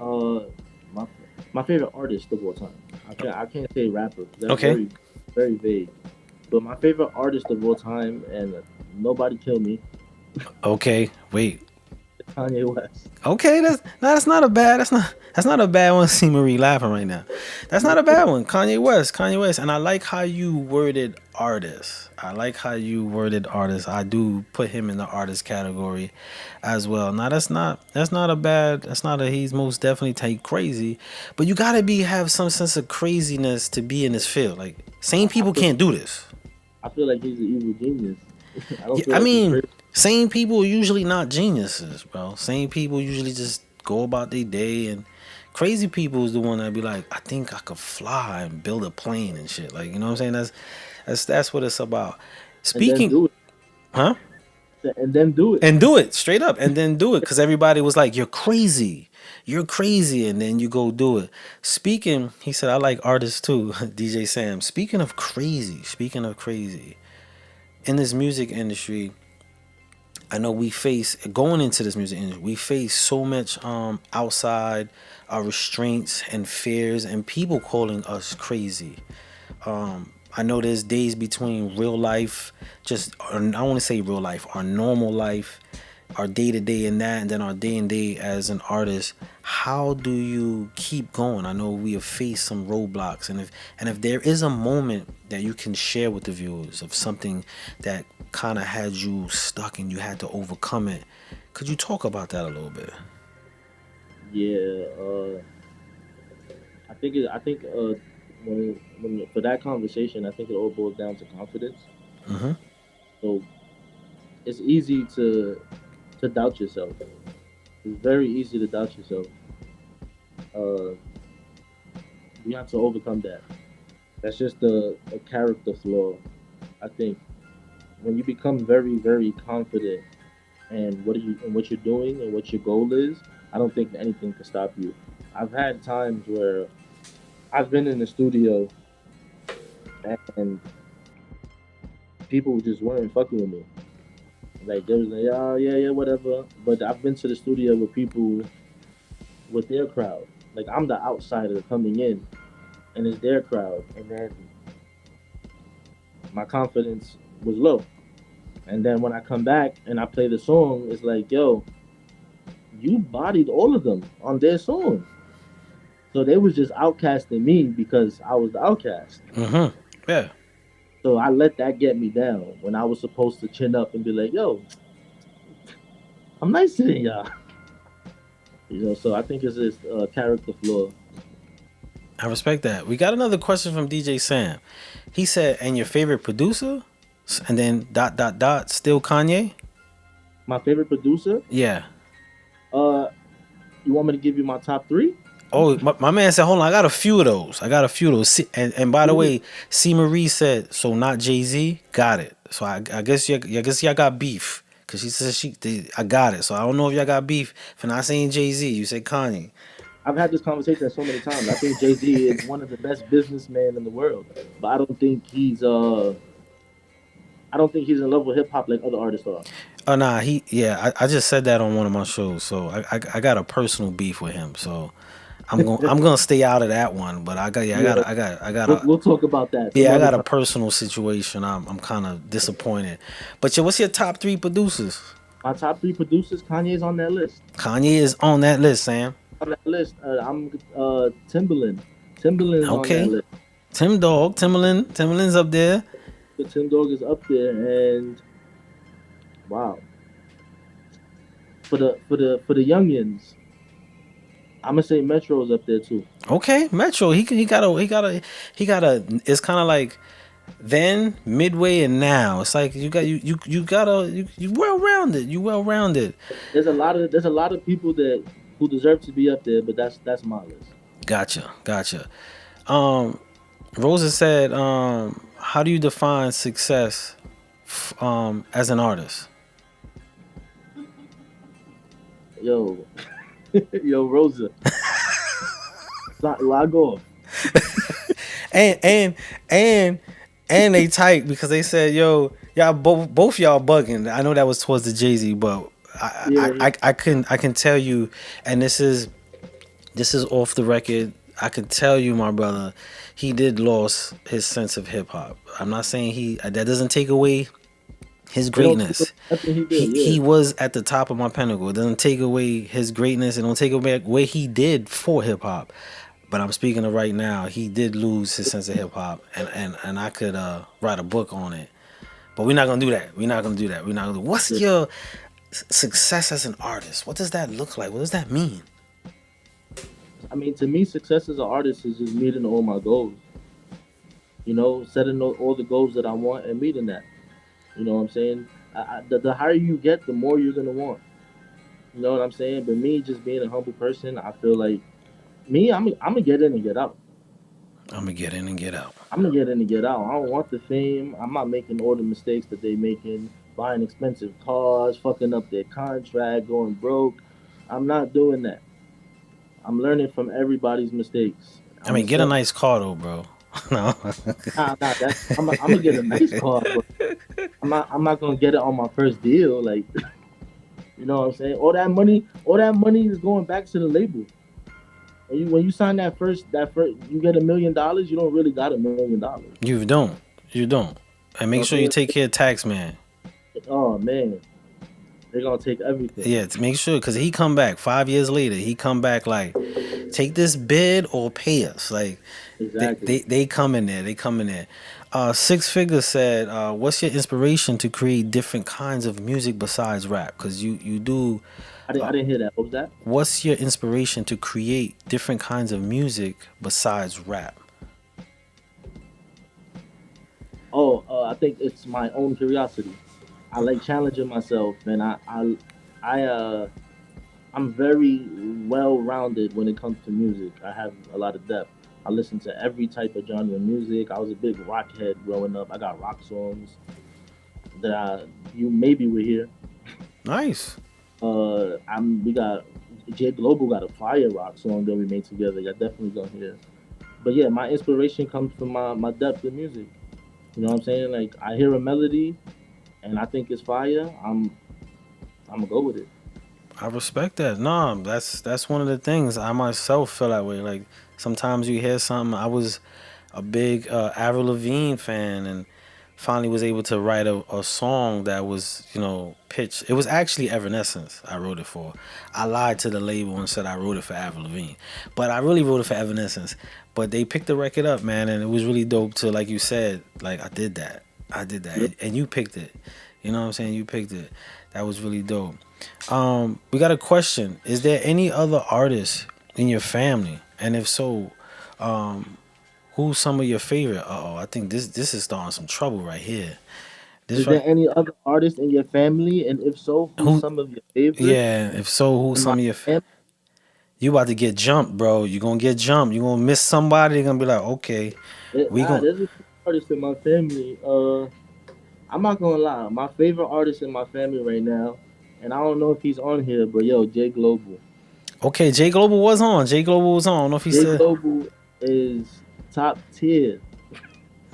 Uh, my my favorite artist of all time. I can't say rapper 'cause that's Okay. very vague. But my favorite artist of all time, and nobody kill me, Okay. Wait. Kanye West. Okay, that's not a bad that's not a bad one. See Marie laughing right now. That's not a bad one. Kanye West, and I like how you worded artist. I like how you worded artist. I do put him in the artist category as well. Now that's not a bad. That's not a. He's most definitely take crazy, but you gotta have some sense of craziness to be in this field. Like sane I people feel can't do this. I feel like he's an evil genius. I don't Yeah, feel I like he's mean, crazy. sane people are usually not geniuses, bro. Sane people usually just go about their day, and crazy people is the one that be like, I think I could fly and build a plane and shit. Like, you know what I'm saying? That's what it's about. And then Speaking, do it. huh? And then do it. And do it straight up, and then do it because everybody was like, you're crazy," and then you go do it. Speaking, he said, I like artists too, DJ Sam. Speaking of crazy, in this music industry. I know we face going into this music industry, we face so much outside restraints and fears and people calling us crazy. I know there's days between real life, just I want to say real life, our normal life, our day to day in that, and then our day and day as an artist, how do you keep going? I know we have faced some roadblocks, and if there is a moment that you can share with the viewers of something that kind of had you stuck and you had to overcome it, could you talk about that a little bit? Yeah, I think when for that conversation, I think it all boils down to confidence. Mm-hmm. So it's easy to doubt yourself. It's very easy to doubt yourself. Uh, you have to overcome that. That's just a character flaw. I think when you become very, very confident and what you're doing and what your goal is, I don't think anything can stop you. I've had times where I've been in the studio and people just weren't fucking with me. Like they was like, oh yeah, yeah, whatever. But I've been to the studio with people with their crowd. Like I'm the outsider coming in, and it's their crowd, and then my confidence was low. And then when I come back and I play the song, it's like, yo, you bodied all of them on their song. So they was just outcasting me because I was the outcast. Mm-hmm. Yeah. So I let that get me down when I was supposed to chin up and be like, yo, I'm nicer than y'all. So I think it's this character flaw. I respect that. We got another question from DJ Sam. He said, "And your favorite producer?" And then ... Still Kanye? My favorite producer? Yeah. You want me to give you my top three? Oh, my man said, hold on, I got a few of those. And by the way, C. Marie said, so not Jay-Z? Got it. So I guess y'all got beef. Because she said I got it. So I don't know if y'all got beef for not saying Jay-Z. You said Kanye. I've had this conversation so many times. I think Jay-Z is one of the best businessmen in the world. But I don't think he's in love with hip hop like other artists are. Oh nah, I just said that on one of my shows. So I got a personal beef with him. So I'm gonna stay out of that one, but I got. We'll talk about that. Yeah, I got a personal situation. I'm kind of disappointed. But what's your top three producers? My top three producers, Kanye's on that list. Kanye is on that list, Sam. On that list, I'm Timbaland. Timbaland's on that list. Timbaland's up there. The Tim Dog is up there, and wow. For the youngins, I'm gonna say Metro's up there too. Okay, Metro. He got a. It's kind of like then, midway, and now. It's like you well rounded. You well rounded. There's a lot of people who deserve to be up there, but that's my list. Gotcha. Rosa said, how do you define success as an artist? Yo, Rosa. Log off. and they tight because they said, yo, y'all both y'all bugging. I know that was towards the Jay-Z, but I can tell you, and this is off the record. I can tell you, my brother, he did lose his sense of hip hop. I'm not saying that doesn't take away his greatness. He was at the top of my pinnacle. It doesn't take away his greatness. It don't take away what he did for hip hop. But I'm speaking of right now, he did lose his sense of hip hop, and I could write a book on it. But we're not gonna do that. What's your success as an artist? What does that look like? What does that mean? I mean, to me, success as an artist is just meeting all my goals. Setting all the goals that I want and meeting that. You know what I'm saying? The higher you get, the more you're gonna want. You know what I'm saying? But me, just being a humble person, I feel like I'm gonna get in and get out. I'm gonna get in and get out. I don't want the fame. I'm not making all the mistakes that they making, buying expensive cars, fucking up their contract, going broke. I'm not doing that. I'm learning from everybody's mistakes. Get a nice car though, bro. No. I'm gonna get a nice car, but I'm not gonna get it on my first deal. Like, you know what I'm saying? All that money is going back to the label. When you sign that first, you get $1 million. You don't really got $1 million. You don't. And make sure you take care of tax, man. Oh man, They're gonna take everything. Yeah, to make sure, because he come back 5 years later. He come back like, take this bid or pay us. Like, Exactly. they come in there. They come in there. Six Figure said, "What's your inspiration to create different kinds of music besides rap? Because you do. I didn't hear that. What was that? What's your inspiration to create different kinds of music besides rap?" Oh, I think it's my own curiosity. I like challenging myself, and I I'm very well rounded when it comes to music. I have a lot of depth. I listen to every type of genre of music. I was a big rock head growing up. I got rock songs that you maybe will hear. Nice. I'm we got J Global got a fire rock song that we made together. You're definitely gonna hear. But yeah, my inspiration comes from my depth of music. You know what I'm saying? Like I hear a melody and I think it's fire. I'm gonna go with it. I respect that. No, that's one of the things I myself feel that way. Like sometimes you hear something. I was a big Avril Lavigne fan, and finally was able to write a song that was, pitched. It was actually Evanescence I wrote it for. I lied to the label and said I wrote it for Avril Lavigne, but I really wrote it for Evanescence. But they picked the record up, man, and it was really dope. To like you said, like I did that, Yeah. and you picked it. You know what I'm saying? You picked it. That was really dope. We got a question. Is there any other artists in your family? And if so, who's some of your favorite? Oh, I think this is starting some trouble right here. This Is there right any other artists in your family? And if so, who's who? some of your favorites? Yeah. If so, who's In my some of your? family, You about to get jumped, bro. You gonna get jumped. You gonna miss somebody. They're gonna be like, okay, we gonna. there's a few artists in my family. I'm not gonna lie. My favorite artist in my family right now, and I don't know if he's on here, but yo, J Global. Okay, J Global was on. J Global was on. I don't know if he J said Global is top tier.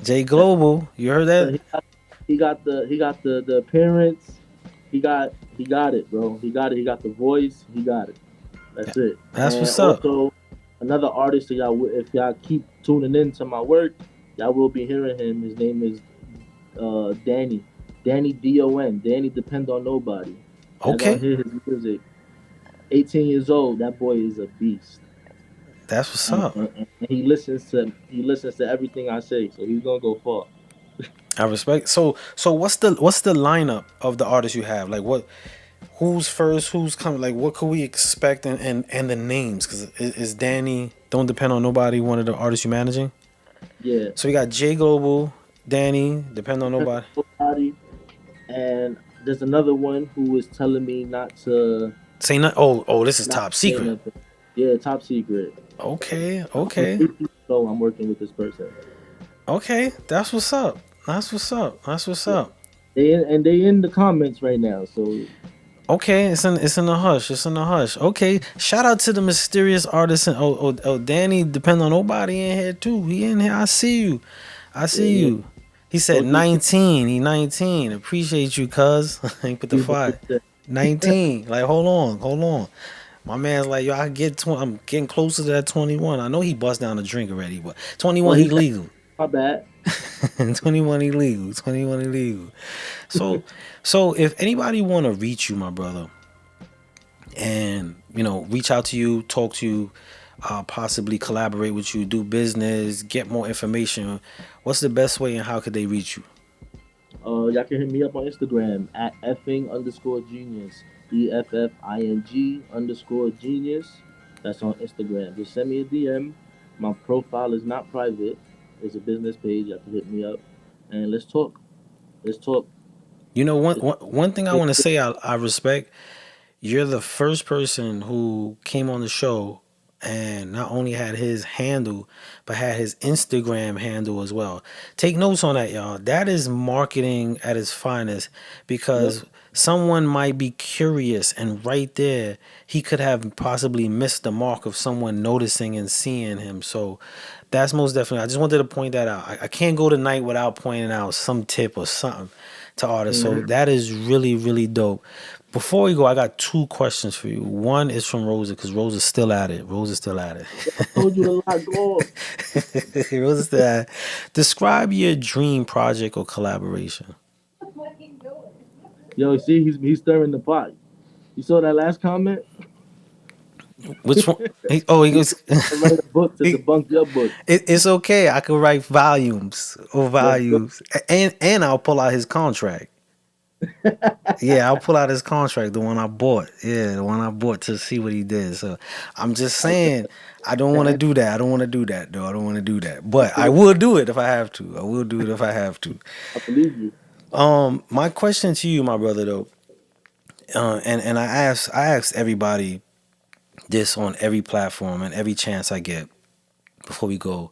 J Global. You heard So that? he got the appearance. He got it, bro. He got it. He got the voice. He got it. That's it. That's And what's up. also another artist that if y'all keep tuning in to my work, y'all will be hearing him. His name is Danny. Danny Don. Danny Depend on Nobody. Y'all gonna Okay, hear his music. 18 years old. That boy is a beast. that's what's And, up. and, and he listens to everything I say, so he's gonna go far. I respect. So what's the lineup of the artists you have? Like who's first? Who's coming? Like what could we expect? And the names, because is Danny Don't Depend on Nobody one of the artists you managing? Yeah. So we got J Global, Danny Depend on Depend Nobody. on Nobody. And there's another one who was telling me not to Say not. Oh, this is not top say secret. nothing. Yeah, top secret. Okay, On okay, 18, so I'm working with this person. okay. That's what's up. That's what's up. That's what's Yeah. up. They in the comments right now, so Okay, it's in the hush. It's in the hush. Okay, shout out to the mysterious artist and Danny Depend on Nobody in here too. He in here. I see you. I yeah, see yeah. you. He said Go do 19. He 19. Appreciate you, cuz. He put the your five. birthday. 19. Like hold on. My man's like, yo, I get 20. I'm getting closer to that 21. I know he bust down a drink already, but Oh, 21 he he's legal. my bad. 21 illegal. 21 illegal. So so if anybody wanna reach you, my brother, and reach out to you, talk to you, possibly collaborate with you, do business, get more information, what's the best way and how could they reach you? Y'all can hit me up on Instagram at effing underscore genius. EFFING underscore genius. That's on Instagram. Just send me a DM. My profile is not private. It's a business page. You can hit me up and let's talk. Let's talk. One thing I want to say, I respect. You're the first person who came on the show and not only had his handle, but had his Instagram handle as well. Take notes on that, y'all. That is marketing at its finest, Yep. because someone might be curious, and right there, he could have possibly missed the mark of someone noticing and seeing him. So that's most definitely. I just wanted to point that out. I can't go tonight without pointing out some tip or something to artists. So Mm-hmm. that is really, really dope. Before we go, I got two questions for you. One is from Rosa, because Rosa's still at it. Rosa's still at Told you to lock doors. it. Rosa's still at it. Describe your dream project or collaboration. Yo, see, he's stirring the pot. You saw that last comment? Which one? He He goes. said, "I write a book to he, debunk your book." it's okay. I could write volumes or Let's go. volumes, and I'll pull out his contract. Yeah, I'll pull out his contract, the one I bought. Yeah, the one I bought to see what he did. So I'm just saying, I don't want to do that. I don't want to do that, though. I don't want to do that. But I will do it if I have to. I will do it if I have to. I believe you. My question to you, my brother, though, and I asked everybody this on every platform and every chance I get before we go.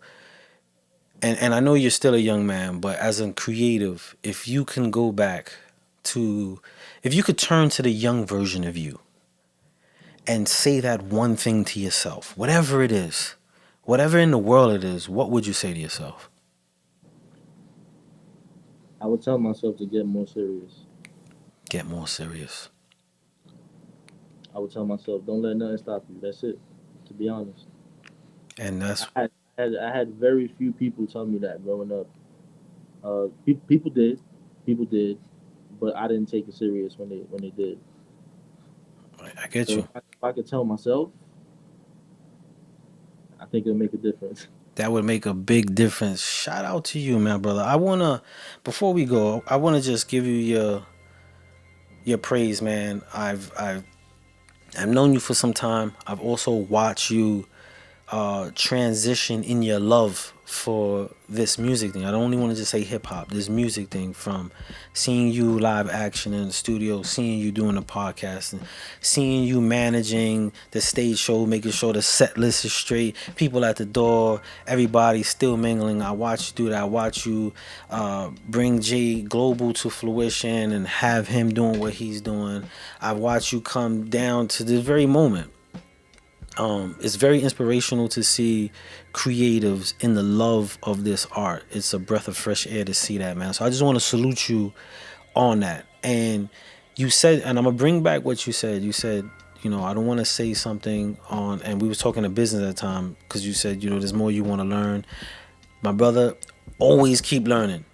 And I know you're still a young man, but as a creative, if you can go back to, if you could turn to the young version of you and say that one thing to yourself, whatever it is, whatever in the world it is, what would you say to yourself? I would tell myself to get more serious. Get more serious. I would tell myself, don't let nothing stop you. That's it. To be honest, And that's, I had very few people tell me that growing up. People did, but I didn't take it serious when they did. I get So you. if I could tell myself, I think it'll make a difference. That would make a big difference. Shout out to you, man, brother. Before we go, I wanna just give you your praise, man. I've known you for some time. I've also watched you transition in your love for this music thing. I don't only want to just say hip hop, this music thing, from seeing you live action in the studio, seeing you doing the podcast, and seeing you managing the stage show, making sure the set list is straight, people at the door, everybody still mingling. I watch you do that. I watch you bring Jay Global to fruition and have him doing what he's doing. I watch you come down to this very moment. It's very inspirational to see creatives in the love of this art. It's a breath of fresh air to see that, man. So I just want to salute you on that. And you said, and I'm gonna bring back what you said. You said, I don't want to say something on, and we was talking to business at the time because you said, there's more you want to learn. My brother, always keep learning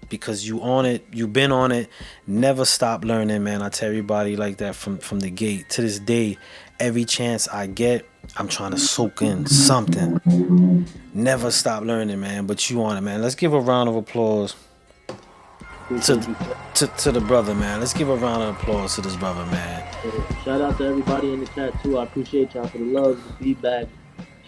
because you on it, you've been on it. Never stop learning, man. I tell everybody like that from the gate to this day. Every chance I get, I'm trying to soak in something. Never stop learning, man. But you on it, man. Let's give a round of applause to the brother, man. Let's give a round of applause to this brother, man. Shout out to everybody in the chat too. I appreciate y'all for the love, the feedback.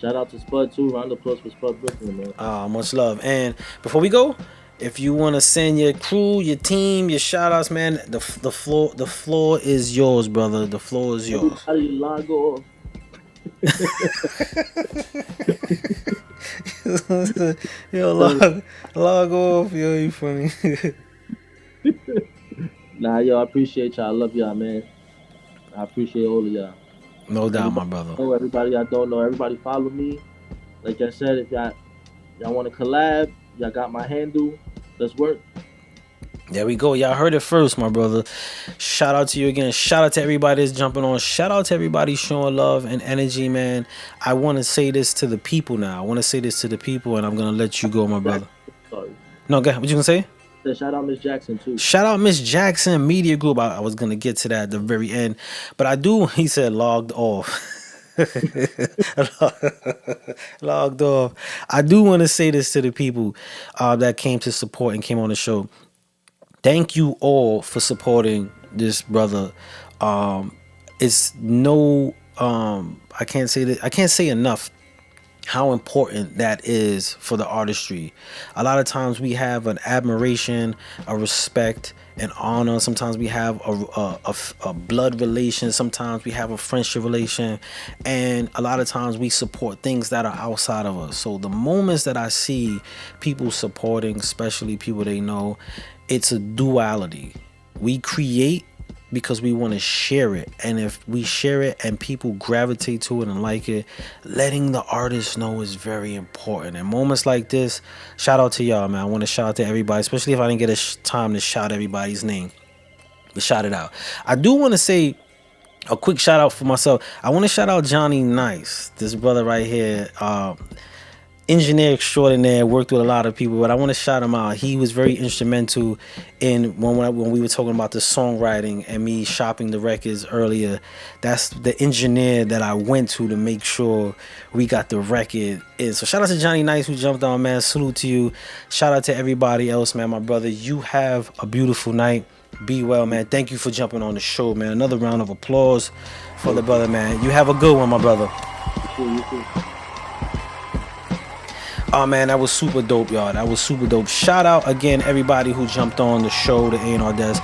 Shout out to Spud too. Round of applause for Spud Brooklyn, man. Much love. And before we go, if you want to send your crew, your team, your shout outs, man, the floor is yours, brother. The floor is yours. Everybody log off. Yo, log off. Yo, you funny. Nah, yo, I appreciate y'all. I love y'all, man. I appreciate all of y'all. No doubt, my Everybody brother. know, everybody I don't know, everybody follow me. Like I said, if y'all want to collab, y'all got my handle. Let's work. There we go. Y'all heard it first, my brother. Shout out to you again. Shout out to everybody that's jumping on. Shout out to everybody showing love and energy, man. I want to say this to the people now. I want to say this to the people, and I'm going to let you go, my brother. Sorry. No, go ahead. What you going to say? Shout out Miss Jackson too. Shout out Miss Jackson Media Group. I was going to get to that at the very end. But I do, he said logged off. Logged off. I do want to say this to the people that came to support and came on the show. Thank you all for supporting this brother. It's no, I can't say that. I can't say enough how important that is for the artistry. A lot of times we have an admiration, a respect, an honor. Sometimes we have a blood relation. Sometimes we have a friendship relation. And a lot of times we support things that are outside of us. So the moments that I see people supporting, especially people they know, it's a duality. We create because we want to share it, and if we share it and people gravitate to it and like it, letting the artist know is very important. And moments like this, shout out to y'all, man. I want to shout out to everybody, especially if I didn't get time to shout everybody's name, but shout it out. I do want to say a quick shout out for myself. I want to shout out Johnny Nice, this brother right here. engineer extraordinaire, worked with a lot of people, but I want to shout him out. He was very instrumental in when we were talking about the songwriting and me shopping the records earlier. That's the engineer that I went to make sure we got the record in. So shout out to Johnny Nice who jumped on, man. Salute to you. Shout out to everybody else, man. My brother, you have a beautiful night. Be well, man. Thank you for jumping on the show, man. Another round of applause for the brother, man. You have a good one, my brother. You too. Oh man, that was super dope, y'all. That was super dope. Shout out again everybody who jumped on the show, the A&R Desk.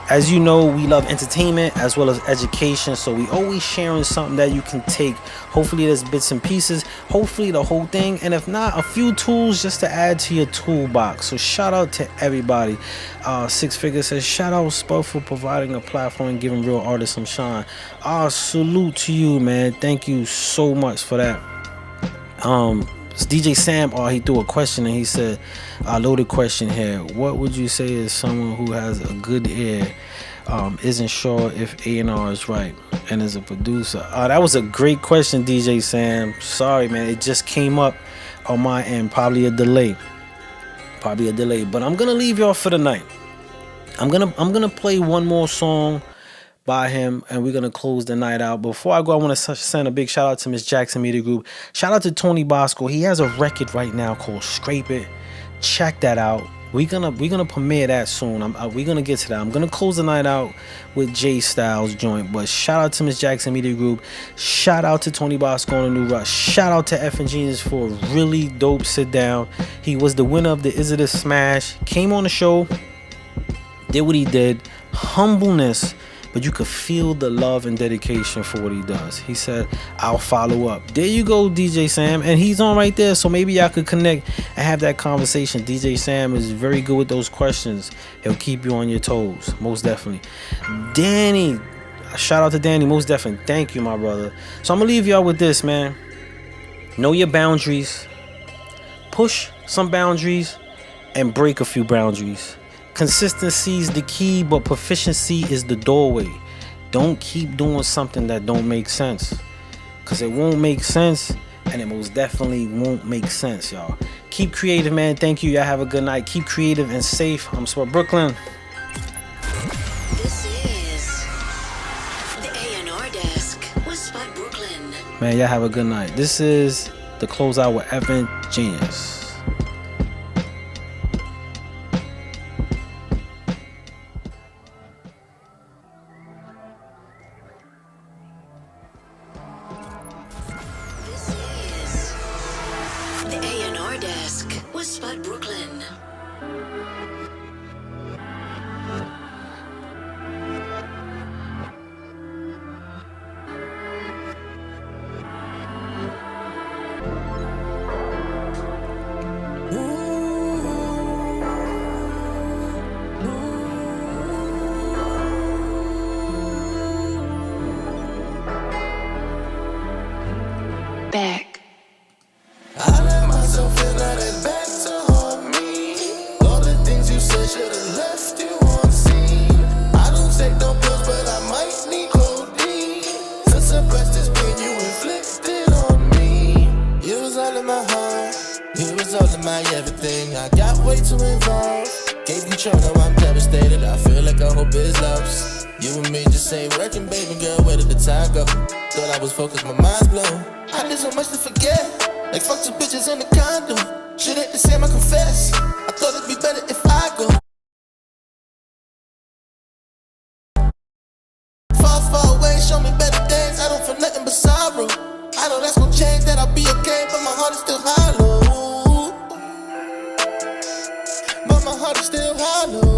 As you know, we love entertainment as well as education, so we always sharing something that you can take. Hopefully there's bits and pieces, hopefully the whole thing, and if not, a few tools just to add to your toolbox. So shout out to everybody. Six Figure says, shout out Spud for providing a platform and giving real artists some shine. Salute to you, man. Thank you so much for that. DJ Sam, he threw a question and he said, a loaded question here. What would you say is someone who has a good ear, isn't sure if A&R is right, and is a producer? That was a great question, DJ Sam. Sorry, man. It just came up on my end. Probably a delay. But I'm going to leave y'all for the night. I'm gonna play one more song by him, and we're gonna close the night out. Before I go, I want to send a big shout out to Miss Jackson Media Group. Shout out to Tony Bosco. He has a record right now called Scrape It. Check that out. We're gonna premiere that soon. We're gonna get to that. I'm gonna close the night out with Jay Styles joint. But shout out to Miss Jackson Media Group. Shout out to Tony Bosco on the New Rush. Shout out to F and Genius for a really dope sit down. He was the winner of the Is It a Smash. Came on the show, did what he did. Humbleness, but you could feel the love and dedication for what he does. He said, I'll follow up. There you go, DJ Sam. And he's on right there, so maybe y'all could connect and have that conversation. DJ Sam is very good with those questions. He'll keep you on your toes, most definitely. Danny, shout out to Danny, most definitely. Thank you, my brother. So I'm going to leave y'all with this, man. Know your boundaries. Push some boundaries and break a few boundaries. Consistency is the key, but proficiency is the doorway. Don't keep doing something that don't make sense, because it won't make sense, and it most definitely won't make sense, y'all. Keep creative, man. Thank you. Y'all have a good night. Keep creative and safe. I'm Spud Brooklyn. This is the A&R Desk with Spud Brooklyn. Man, y'all have a good night. This is the closeout with Evan Genius. Spud Brooklyn. Back. I let myself feel that it's back to haunt me. All the things you said should've left you unseen. I don't take no pills, but I might need codeine to suppress this pain you inflicted on me. You was all in my heart, you was all in my everything. I got way too involved, gave control, now I'm devastated. I feel like I hope it's lost. You and me just ain't working, baby girl, where did the time go? Thought I was focused, my mind's blown. I did so much to forget, like fuck two bitches in the condo. Shit ain't the same, I confess. I thought it'd be better if I go far, far away, show me better days. I don't feel nothing but sorrow. I know that's gonna change, that I'll be okay, but my heart is still hollow. But my heart is still hollow.